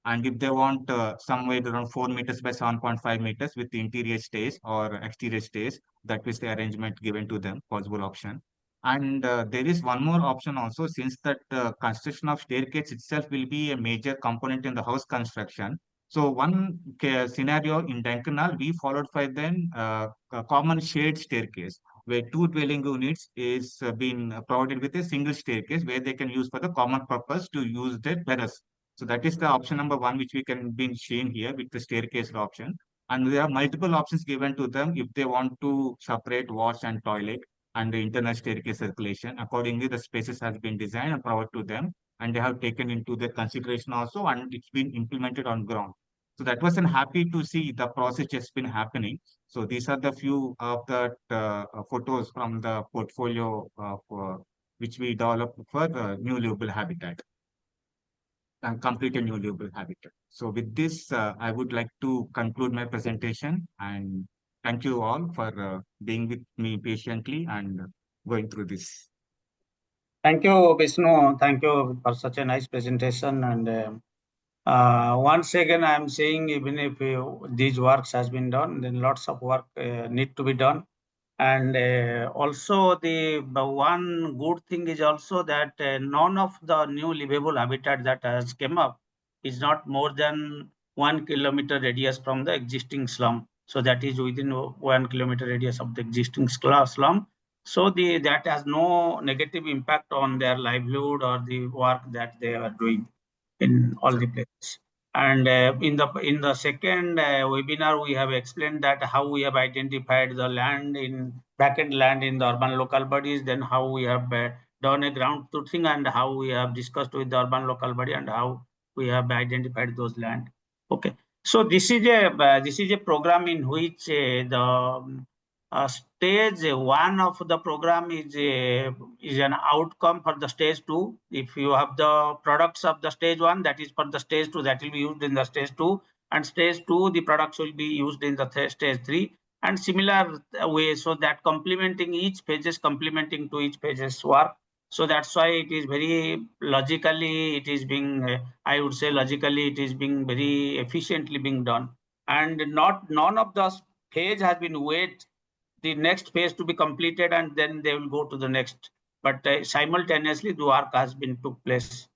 And if they want somewhere around 4 meters by 7.5 meters with the interior stays or exterior stays, that was the arrangement given to them, possible option. And there is one more option also, since that construction of staircase itself will be a major component in the house construction. So one scenario in Dankanal, we followed for then a common shared staircase, where 2 dwelling units is being provided with a single staircase where they can use for the common purpose to use their terrace. So that is the option number one, which we can be seen here with the staircase option. And there are multiple options given to them if they want to separate wash and toilet and the internal staircase circulation. Accordingly, the spaces has been designed and provided to them, and they have taken into their consideration also, and it's been implemented on ground. So that was happy to see the process has been happening. So these are the few of the photos from the portfolio which we developed for the new livable habitat and complete a new livable habitat. So with this, I would like to conclude my presentation, and thank you all for being with me patiently and going through this. Thank you, Vishnu. Thank you for such a nice presentation. And once again, I'm saying, even if these works has been done, then lots of work need to be done. And also the one good thing is also that none of the new livable habitat that has come up is not more than 1 kilometer radius from the existing slum. So that is within 1 kilometer radius of the existing slum. So that has no negative impact on their livelihood or the work that they are doing in all the places. And in the second webinar, we have explained that how we have identified the land in backend land in the urban local bodies, then how we have done a ground truthing, and how we have discussed with the urban local body, and how we have identified those land. Okay, so this is a program in which the stage one of the program is an outcome for the stage two. If you have the products of the stage one, that is for the stage two, that will be used in the stage two, and stage two, the products will be used in the stage three, and similar way, so that complementing each phases, complementing to each phases work. So that's why it is very logically, it is being, I would say logically, it is being very efficiently being done, and none of the phase has been wait the next phase to be completed, and then they will go to the next. But simultaneously, the work has been took place.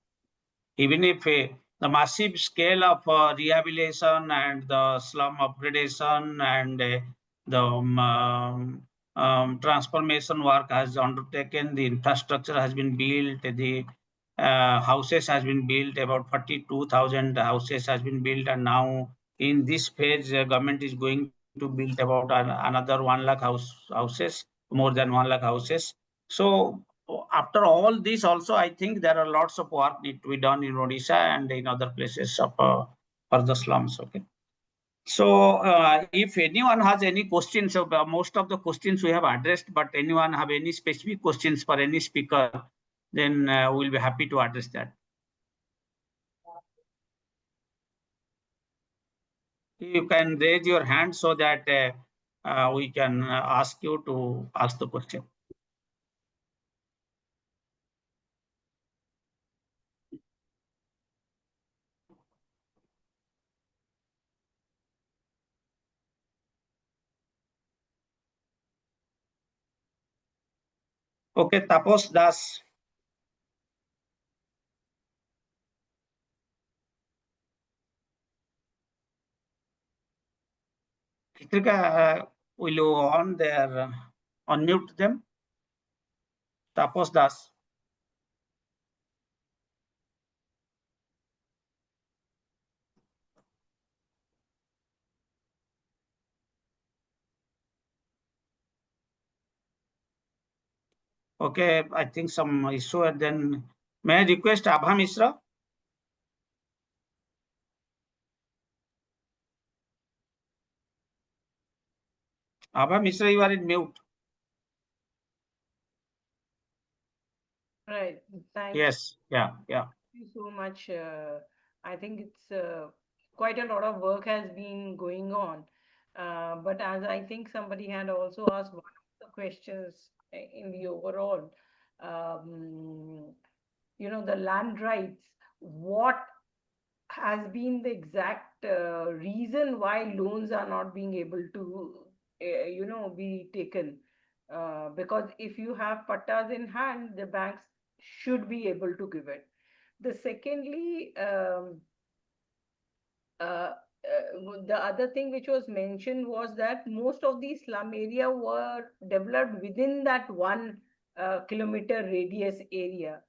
Even if the massive scale of rehabilitation and the slum upgradation and the transformation work has undertaken, the infrastructure has been built, the houses has been built, about 42,000 houses has been built, and now in this phase, government is going to build about another 1 lakh houses, more than 1 lakh houses. So after all this, also I think there are lots of work need to be done in Odisha and in other places of for the slums. Okay. So if anyone has any questions, most of the questions we have addressed, but anyone have any specific questions for any speaker, then we'll be happy to address that. You can raise your hand so that we can ask you to ask the question. Okay, Tapos Das. Kritika, will you on their unmute them? Tapos Das. Okay, I think some issue, and then may I request Abha Misra? Abha Misra, you are in mute. Right. Thanks. Yes. Yeah. Yeah. Thank you so much. I think it's quite a lot of work has been going on. But as I think somebody had also asked one of the questions in the overall, the land rights, what has been the exact reason why loans are not being able to, be taken? Because if you have pattas in hand, the banks should be able to give it. The secondly, the other thing which was mentioned was that most of these slum area were developed within that 1 kilometer radius area.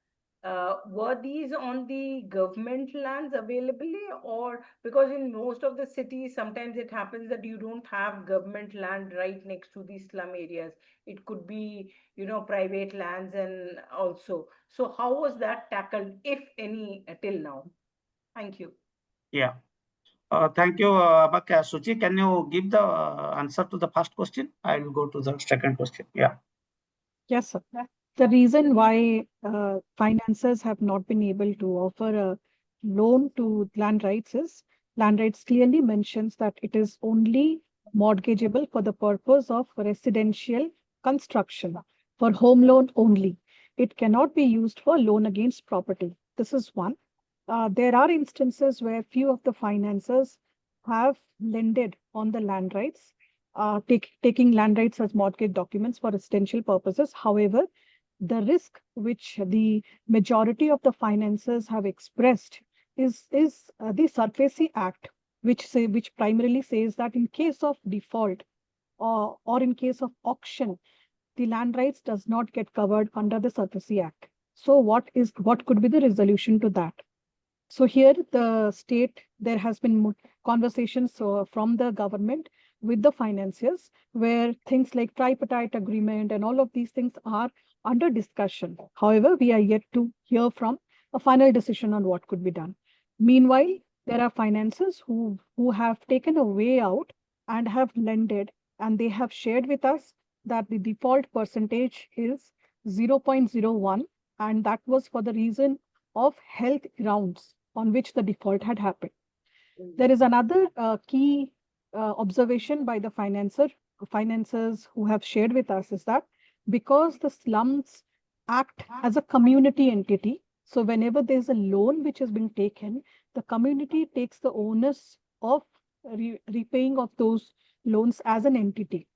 Were these on the government lands available, or because in most of the cities sometimes it happens that you don't have government land right next to these slum areas? It could be private lands, and also, so how was that tackled, if any, till now? Thank you. Yeah. Thank you, Abak. Suchi, can you give the answer to the first question? I will go to the second question. Yeah. Yes, sir. The reason why financiers have not been able to offer a loan to land rights is land rights clearly mentions that it is only mortgageable for the purpose of residential construction, for home loan only. It cannot be used for loan against property. This is one. There are instances where few of the financiers have lended on the land rights, taking land rights as mortgage documents for residential purposes. However, the risk which the majority of the financiers have expressed is the SARFAESI Act, which primarily says that in case of default or in case of auction, the land rights does not get covered under the SARFAESI Act. So what could be the resolution to that? So here the state, there has been conversations from the government with the financiers where things like tripartite agreement and all of these things are under discussion. However, we are yet to hear from a final decision on what could be done. Meanwhile, there are financiers who have taken a way out and have lended, and they have shared with us that the default percentage is 0.01, and that was for the reason of health grounds on which the default had happened. There is another key observation by the financiers who have shared with us is that because the slums act as a community entity, so whenever there's a loan which is being taken, the community takes the onus of repaying of those loans as an entity.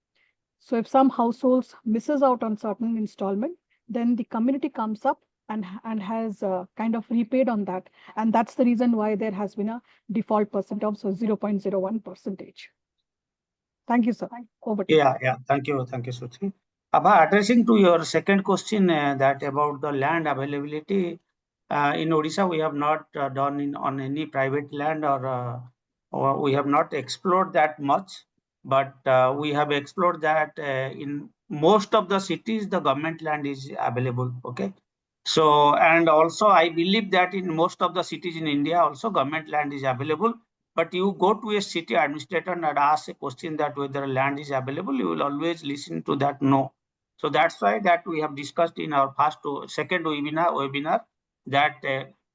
So if some households misses out on certain installment, then the community comes up and has kind of repaid on that. And that's the reason why there has been a default percent of 0.01%. Thank you, sir. Over to you. Yeah. Thank you, Suchi. About addressing to your second question, that about the land availability in Odisha, we have not done on any private land, or we have not explored that much. But we have explored that in most of the cities, the government land is available. Okay. So, and also I believe that in most of the cities in India also government land is available. But you go to a city administrator and ask a question that whether land is available, you will always listen to that no. So that's why that we have discussed in our second webinar that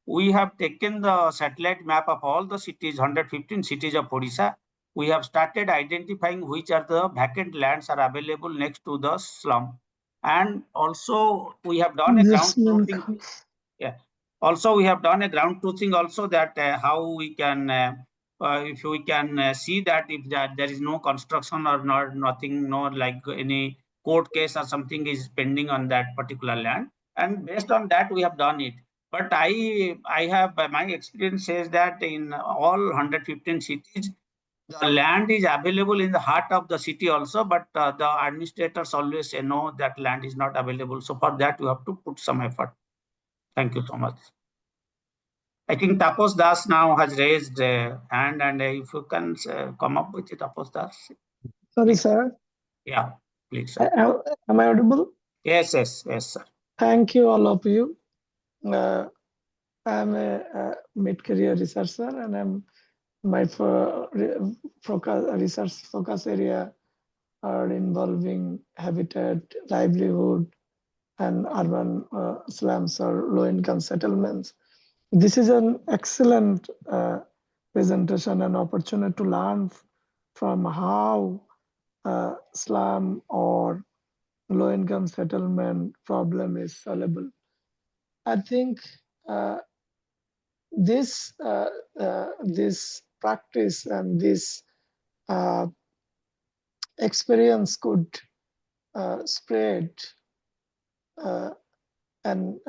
we have taken the satellite map of all the cities, 115 cities of Odisha. We have started identifying which are the vacant lands are available next to the slum. And also we have done a ground truthing. Yeah. Also, we have done a ground truthing also that how we can, if we can see that if there is no construction or nothing, no like any court case or something is pending on that particular land. And based on that, we have done it. But I have, my experience says that in all 115 cities, the land is available in the heart of the city also, but the administrators always say no, that land is not available. So for that, you have to put some effort. Thank you so much. I think Tapos Das now has raised a hand, and if you can come up with it, Tapos Das. Sorry, sir. Yeah, please. Sir. Am I audible? Yes, sir. Thank you, all of you. I'm a mid-career researcher, and my research focus area are involving habitat, livelihood, and urban slums or low-income settlements. This is an excellent presentation and opportunity to learn from how slum or low-income settlement problem is solvable. I think this practice and this experience could spread, and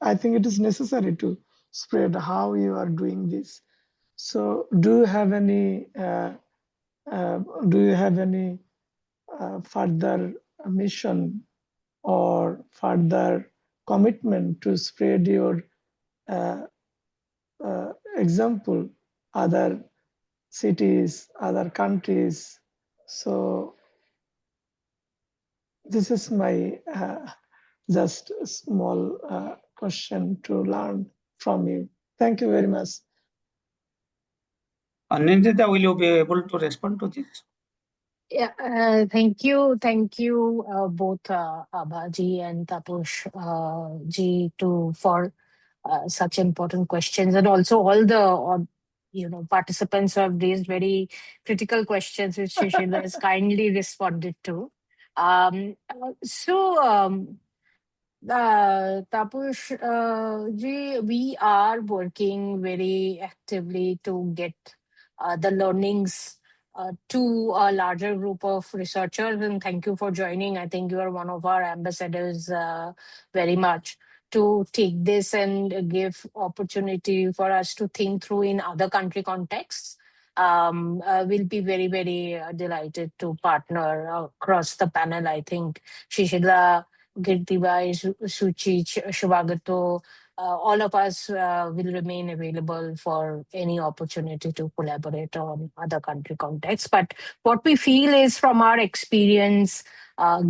I think it is necessary to spread how you are doing this. So, do you have any further mission or further commitment to spread your example other cities, other countries? So this is my just a small question to learn from you. Thank you very much. Anindita, will you be able to respond to this? Yeah, thank you, both Abhaji and Tapush ji for such important questions, and also all the participants who have raised very critical questions, which Shishir has kindly responded to. Tapush ji, we are working very actively to get the learnings to a larger group of researchers, and thank you for joining. I think you are one of our ambassadors very much to take this and give opportunity for us to think through in other country contexts. We'll be very, very delighted to partner across the panel. I think Shishir, Girtibai, Suchi, Shubhagato, all of us will remain available for any opportunity to collaborate on other country contexts. But what we feel is from our experience,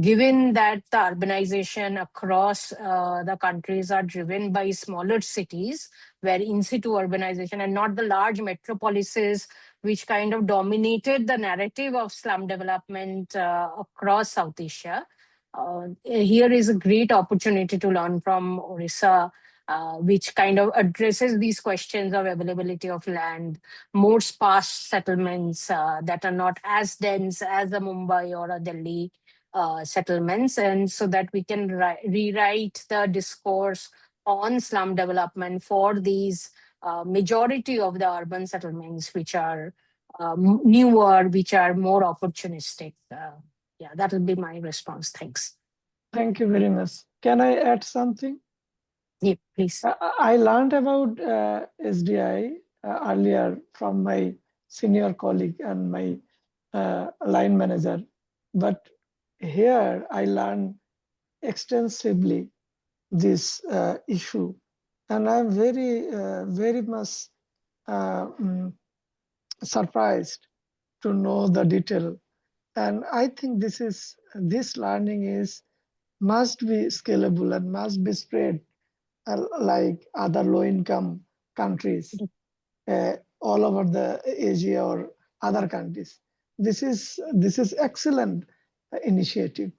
given that the urbanization across the countries are driven by smaller cities, where in situ urbanization and not the large metropolises, which kind of dominated the narrative of slum development across South Asia. Here is a great opportunity to learn from Orissa, which kind of addresses these questions of availability of land, more sparse settlements that are not as dense as the Mumbai or a Delhi settlements, and so that we can rewrite the discourse on slum development for these majority of the urban settlements, which are newer, which are more opportunistic. Yeah, that will be my response. Thanks. Thank you very much. Can I add something? Yeah, please. I learned about SDI earlier from my senior colleague and my line manager, but here I learned extensively this issue, and I'm very much surprised to know the detail. And I think this learning must be scalable and must be spread like other low-income countries all over the Asia or other countries. This is excellent initiative.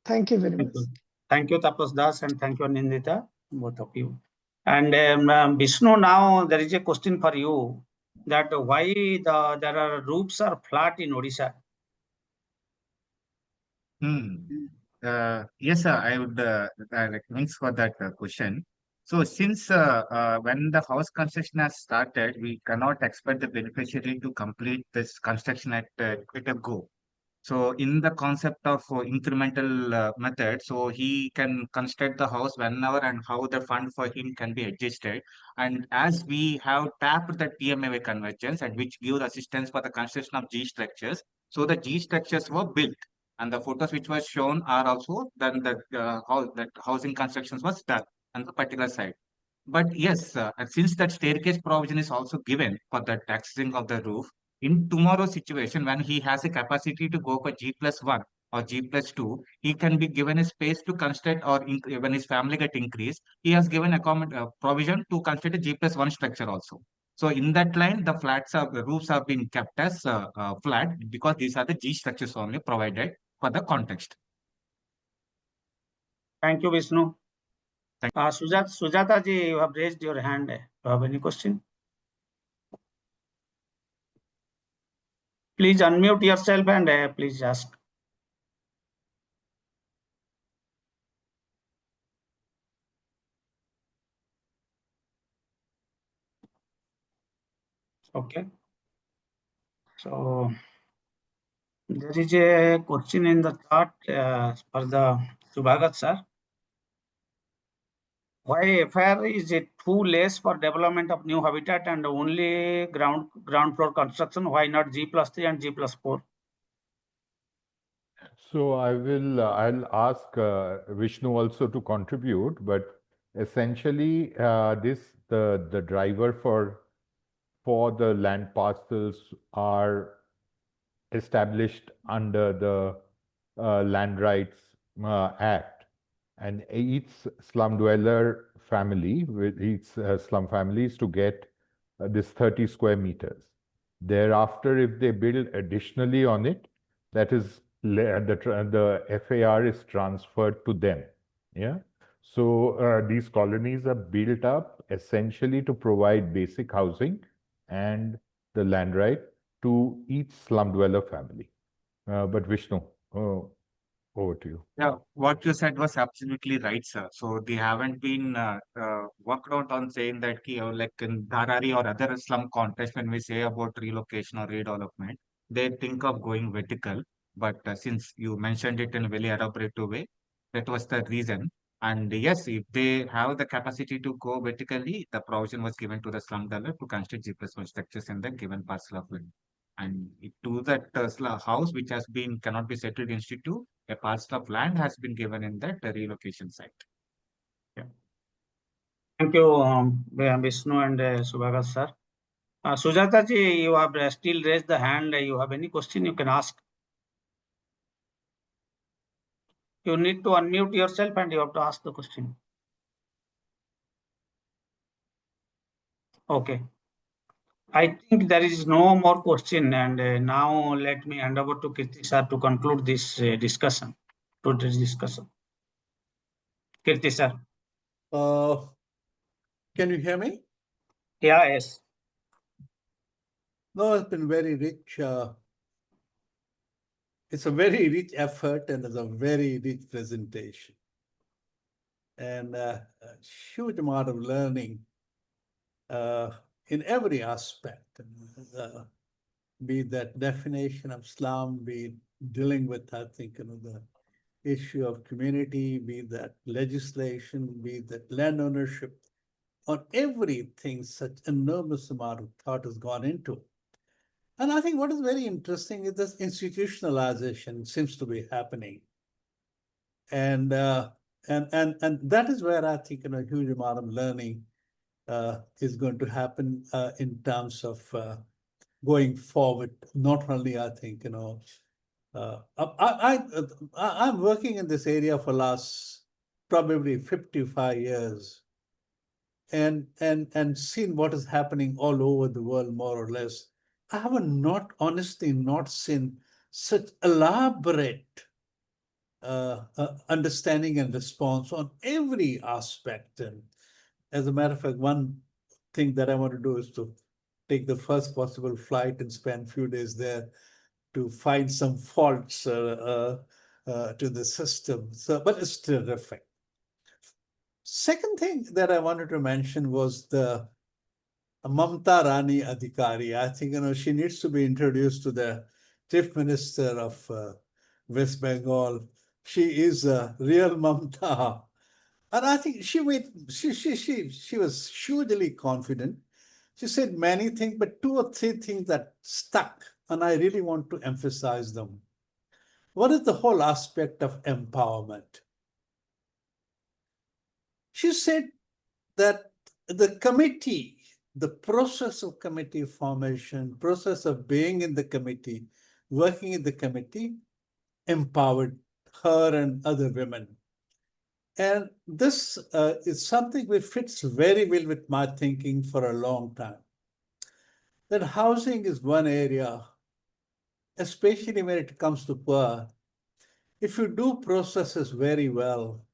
Thank you very much. Thank you, Tapas Das, and thank you, Anindita, both of you. And Vishnu, now there is a question for you, that why there are roofs are flat in Odisha? Yes, sir, I would thanks for that question. So since when the house construction has started, we cannot expect the beneficiary to complete this construction at a go. So in the concept of incremental method, so he can construct the house whenever and how the fund for him can be adjusted. And as we have tapped the TMAV convergence, and which gives assistance for the construction of G structures, so the G structures were built. And the photos which were shown are also then that housing constructions was done on the particular site. But yes, and since that staircase provision is also given for the accessing of the roof, in tomorrow's situation, when he has a capacity to go for G+1 or G+2, he can be given a space to construct, or when his family get increased, he has given a provision to construct a G+1 structure also. So in that line, the roofs have been kept as flat because these are the G structures only provided for the context. Thank you, Vishnu. Sujata ji, you have raised your hand. Do you have any question? Please unmute yourself and please ask. Okay. So there is a question in the chat for the Shubhagat sir. Why FIR is it too less for development of new habitat and only ground floor construction? Why not G+3 and G+4? So I'll ask Vishnu also to contribute, but essentially the driver for the land parcels are established under the Land Rights Act, and each slum dweller family with each slum family is to get this 30 square meters. Thereafter, if they build additionally on it, that is the FAR is transferred to them. Yeah. So these colonies are built up essentially to provide basic housing and the land right to each slum dweller family. But Vishnu, over to you. Yeah, what you said was absolutely right, sir. So they haven't been worked out on saying that like in Dharari or other slum context, when we say about relocation or redevelopment, they think of going vertical. But since you mentioned it in a very elaborative way, that was the reason. And yes, if they have the capacity to go vertically, the provision was given to the slum dweller to construct G+1 structures in the given parcel of land. And to that house which has been cannot be settled in situ, a parcel of land has been given in that relocation site. Yeah. Thank you, Vishnu and Shubhagat sir. Sujata ji, you have still raised the hand. You have any question you can ask. You need to unmute yourself and you have to ask the question. Okay. I think there is no more question, and now let me hand over to Kirti sir to conclude this discussion. Today's discussion. Kirti sir. Can you hear me? Yeah, yes. No, it's been very rich. It's a very rich effort and it's a very rich presentation. And a huge amount of learning in every aspect. Be that definition of slum, be dealing with, I think, the issue of community, be that legislation, be that land ownership. On everything, such enormous amount of thought has gone into. And I think what is very interesting is this institutionalization seems to be happening. And that is where I think a huge amount of learning is going to happen in terms of going forward. Not only I think I'm working in this area for last probably 55 years, and seen what is happening all over the world more or less. I have honestly not seen such elaborate understanding and response on every aspect. And as a matter of fact, one thing that I want to do is to take the first possible flight and spend a few days there to find some faults to the system. So, but it's terrific. Second thing that I wanted to mention was the Mamatarani Adhikari. I think she needs to be introduced to the Chief Minister of West Bengal. She is a real Mamta, and I think she was hugely confident. She said many things, but 2 or 3 things that stuck, and I really want to emphasize them. One is the whole aspect of empowerment. She said that the committee, the process of committee formation, process of being in the committee, working in the committee, empowered her and other women. And this is something which fits very well with my thinking for a long time. That housing is one area, especially when it comes to poor. If you do processes very well,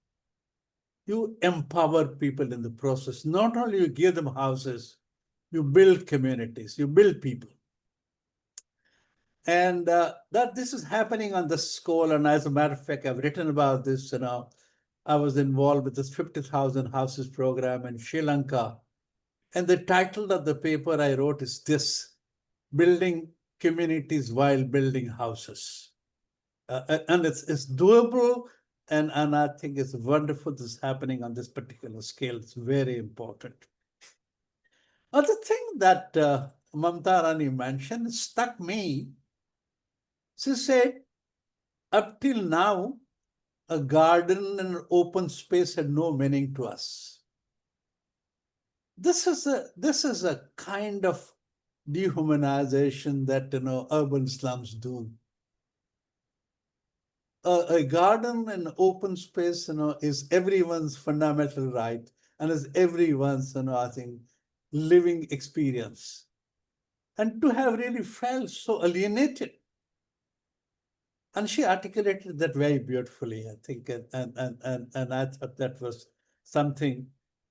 you empower people in the process. Not only you give them houses, you build communities, you build people. And that this is happening on the scale. And as a matter of fact, I've written about this. I was involved with this 50,000 houses program in Sri Lanka. And the title of the paper I wrote is this: Building Communities While Building Houses. And it's doable. And I think it's wonderful this is happening on this particular scale. It's very important. Other thing that Mamatarani mentioned struck me. She said, up till now, a garden and an open space had no meaning to us. This is a kind of dehumanization that urban slums do. A garden and open space, is everyone's fundamental right and is everyone's, I think, living experience. And to have really felt so alienated. And she articulated that very beautifully, I think, and I thought that was something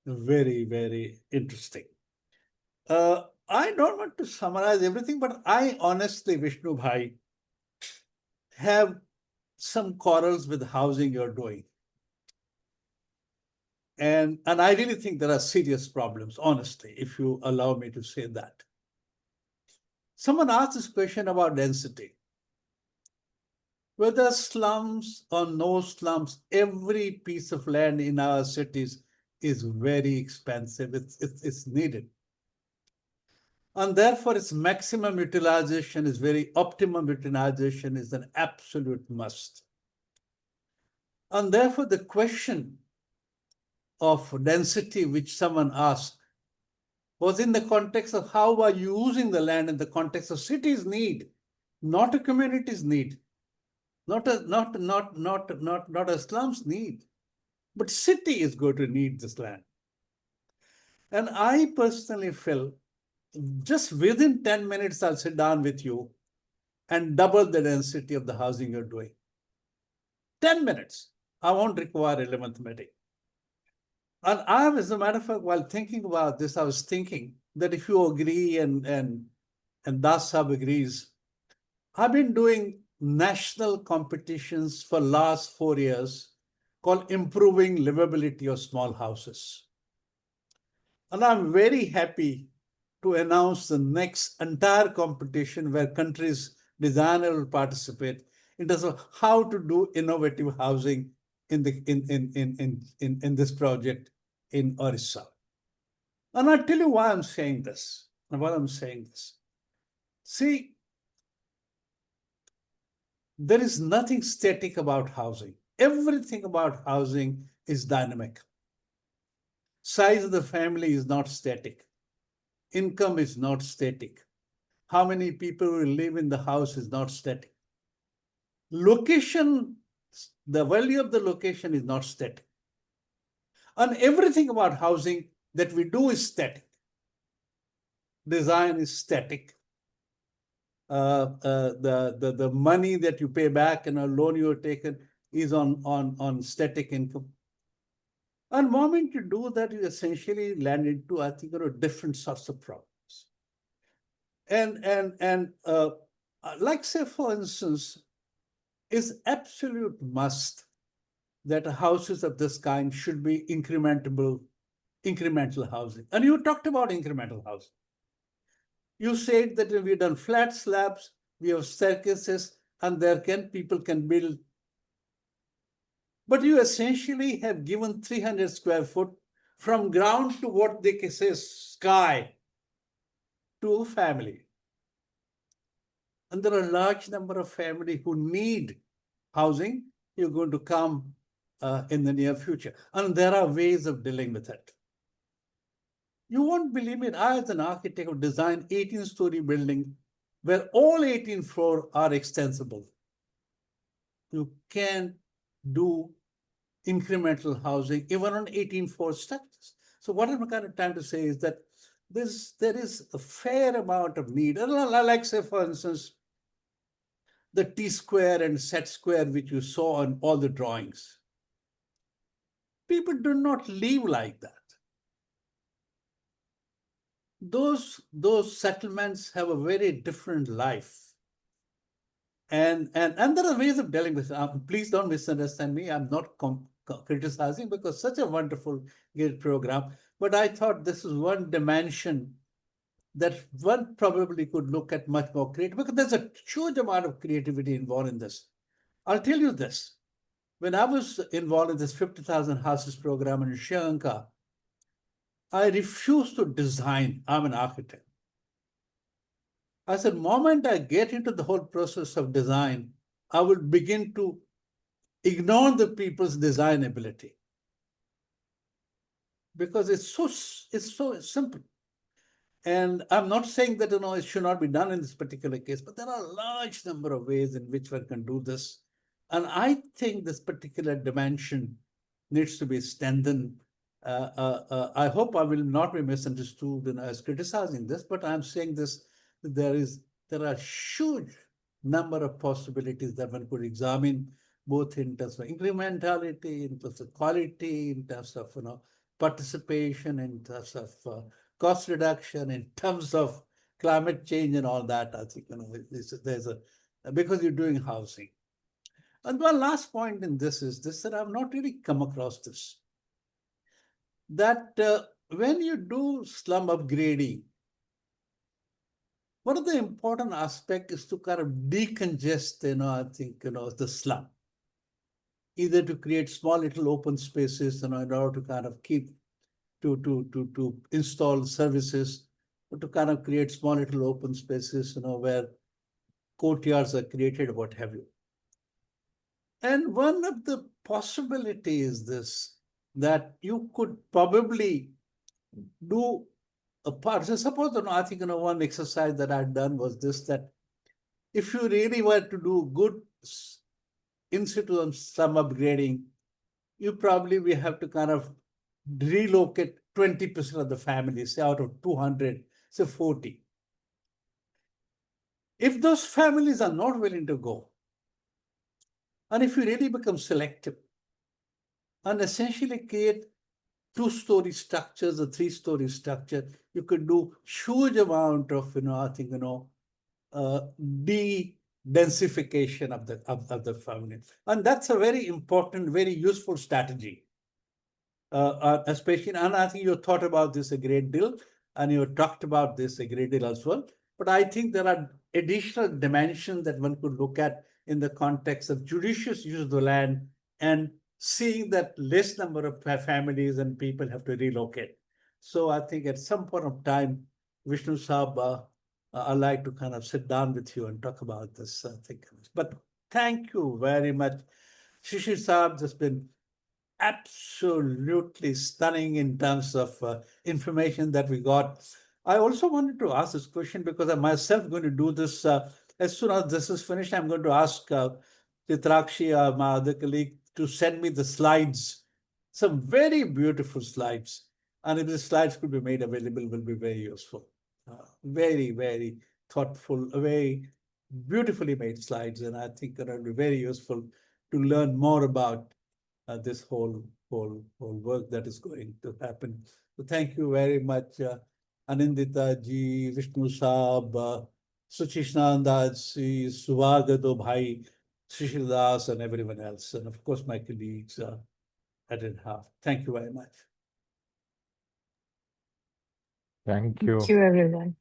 very, very interesting. I don't want to summarize everything, but I honestly, Vishnu Bhai, have some quarrels with housing you're doing. And I really think there are serious problems, honestly, if you allow me to say that. Someone asked this question about density. Whether slums or no slums, every piece of land in our cities is very expensive. It's needed. And therefore, its maximum utilization is optimum utilization is an absolute must. And therefore, the question of density, which someone asked, was in the context of how are you using the land in the context of cities' need, not a community's need. Not a slum's need, but city is going to need this land. And I personally feel just within 10 minutes, I'll sit down with you and double the density of the housing you're doing. 10 minutes. I won't require 11th meeting. And as a matter of fact, while thinking about this, I was thinking that if you agree and Das Sahab agrees, I've been doing national competitions for last 4 years called Improving Livability of Small Houses. And I'm very happy to announce the next entire competition where countries' designers will participate in terms of how to do innovative housing in this project in Orissa. And I'll tell you why I'm saying this. See, there is nothing static about housing. Everything about housing is dynamic. Size of the family is not static. Income is not static. How many people will live in the house is not static. Location, the value of the location is not static. And everything about housing that we do is static. Design is static. The money that you pay back and a loan you have taken is on static income. And the moment you do that, you essentially land into, I think, different sorts of problems. And like say, for instance, is absolute must that houses of this kind should be incremental housing. And you talked about incremental housing. You said that we've done flat slabs, we have staircases, and people can build. But you essentially have given 300 square foot from ground to what they can say sky to a family. And there are a large number of families who need housing. You're going to come in the near future. And there are ways of dealing with it. You won't believe it. I, as an architect, have designed 18-story building where all 18 floors are extensible. You can do incremental housing even on 18-floor structures. So what I'm kind of trying to say is that there is a fair amount of need. And like say, for instance, the T-square and set square, which you saw on all the drawings. People do not live like that. Those settlements have a very different life. And there are ways of dealing with it. Please don't misunderstand me. I'm not criticizing, because such a wonderful, great program. But I thought this is one dimension that one probably could look at much more creative, because there's a huge amount of creativity involved in this. I'll tell you this. When I was involved in this 50,000 houses program in Sri Lanka, I refused to design. I'm an architect. I said, the moment I get into the whole process of design, I will begin to ignore the people's design ability, because it's so simple. And I'm not saying that it should not be done in this particular case, but there are a large number of ways in which one can do this. And I think this particular dimension needs to be strengthened. I hope I will not be misunderstood as criticizing this, but I'm saying this, there are huge number of possibilities that one could examine, both in terms of incrementality, in terms of quality, in terms of participation, in terms of cost reduction, in terms of climate change and all that. I think there's because you're doing housing. And one last point in this is this, that I've not really come across this, that when you do slum upgrading, one of the important aspects is to kind of decongest, I think, the slum, either to create small little open spaces, in order to kind of keep to install services, or to kind of create small little open spaces, where courtyards are created, what have you. And one of the possibilities is this, that you could probably do a part. So suppose, I think, one exercise that I'd done was this, that if you really were to do good in situ and slum upgrading, you probably will have to kind of relocate 20% of the families, say out of 200, say 40. If those families are not willing to go, and if you really become selective and essentially create 2-story structures or 3-story structure, you could do huge amount of, I think, de-densification of the family. And that's a very important, very useful strategy. Especially, and I think you thought about this a great deal, and you talked about this a great deal as well. But I think there are additional dimensions that one could look at in the context of judicious use of the land, and seeing that less number of families and people have to relocate. So I think at some point of time, Vishnu Saab, I'd like to kind of sit down with you and talk about this thing. But thank you very much. Shishir Saab has been absolutely stunning in terms of information that we got. I also wanted to ask this question because I'm myself going to do this. As soon as this is finished, I'm going to ask Chitrakshi, my other colleague, to send me the slides, some very beautiful slides. And if the slides could be made available, will be very useful. Very, very thoughtful, very beautifully made slides. And I think it will be very useful to learn more about this whole work that is going to happen. So thank you very much, Anindita ji, Vishnu Saab, Suchishnanda ji, Shubhagato Bhai, Shishir Das, and everyone else, and of course my colleagues at INHAF. Thank you very much. Thank you. Thank you, everyone.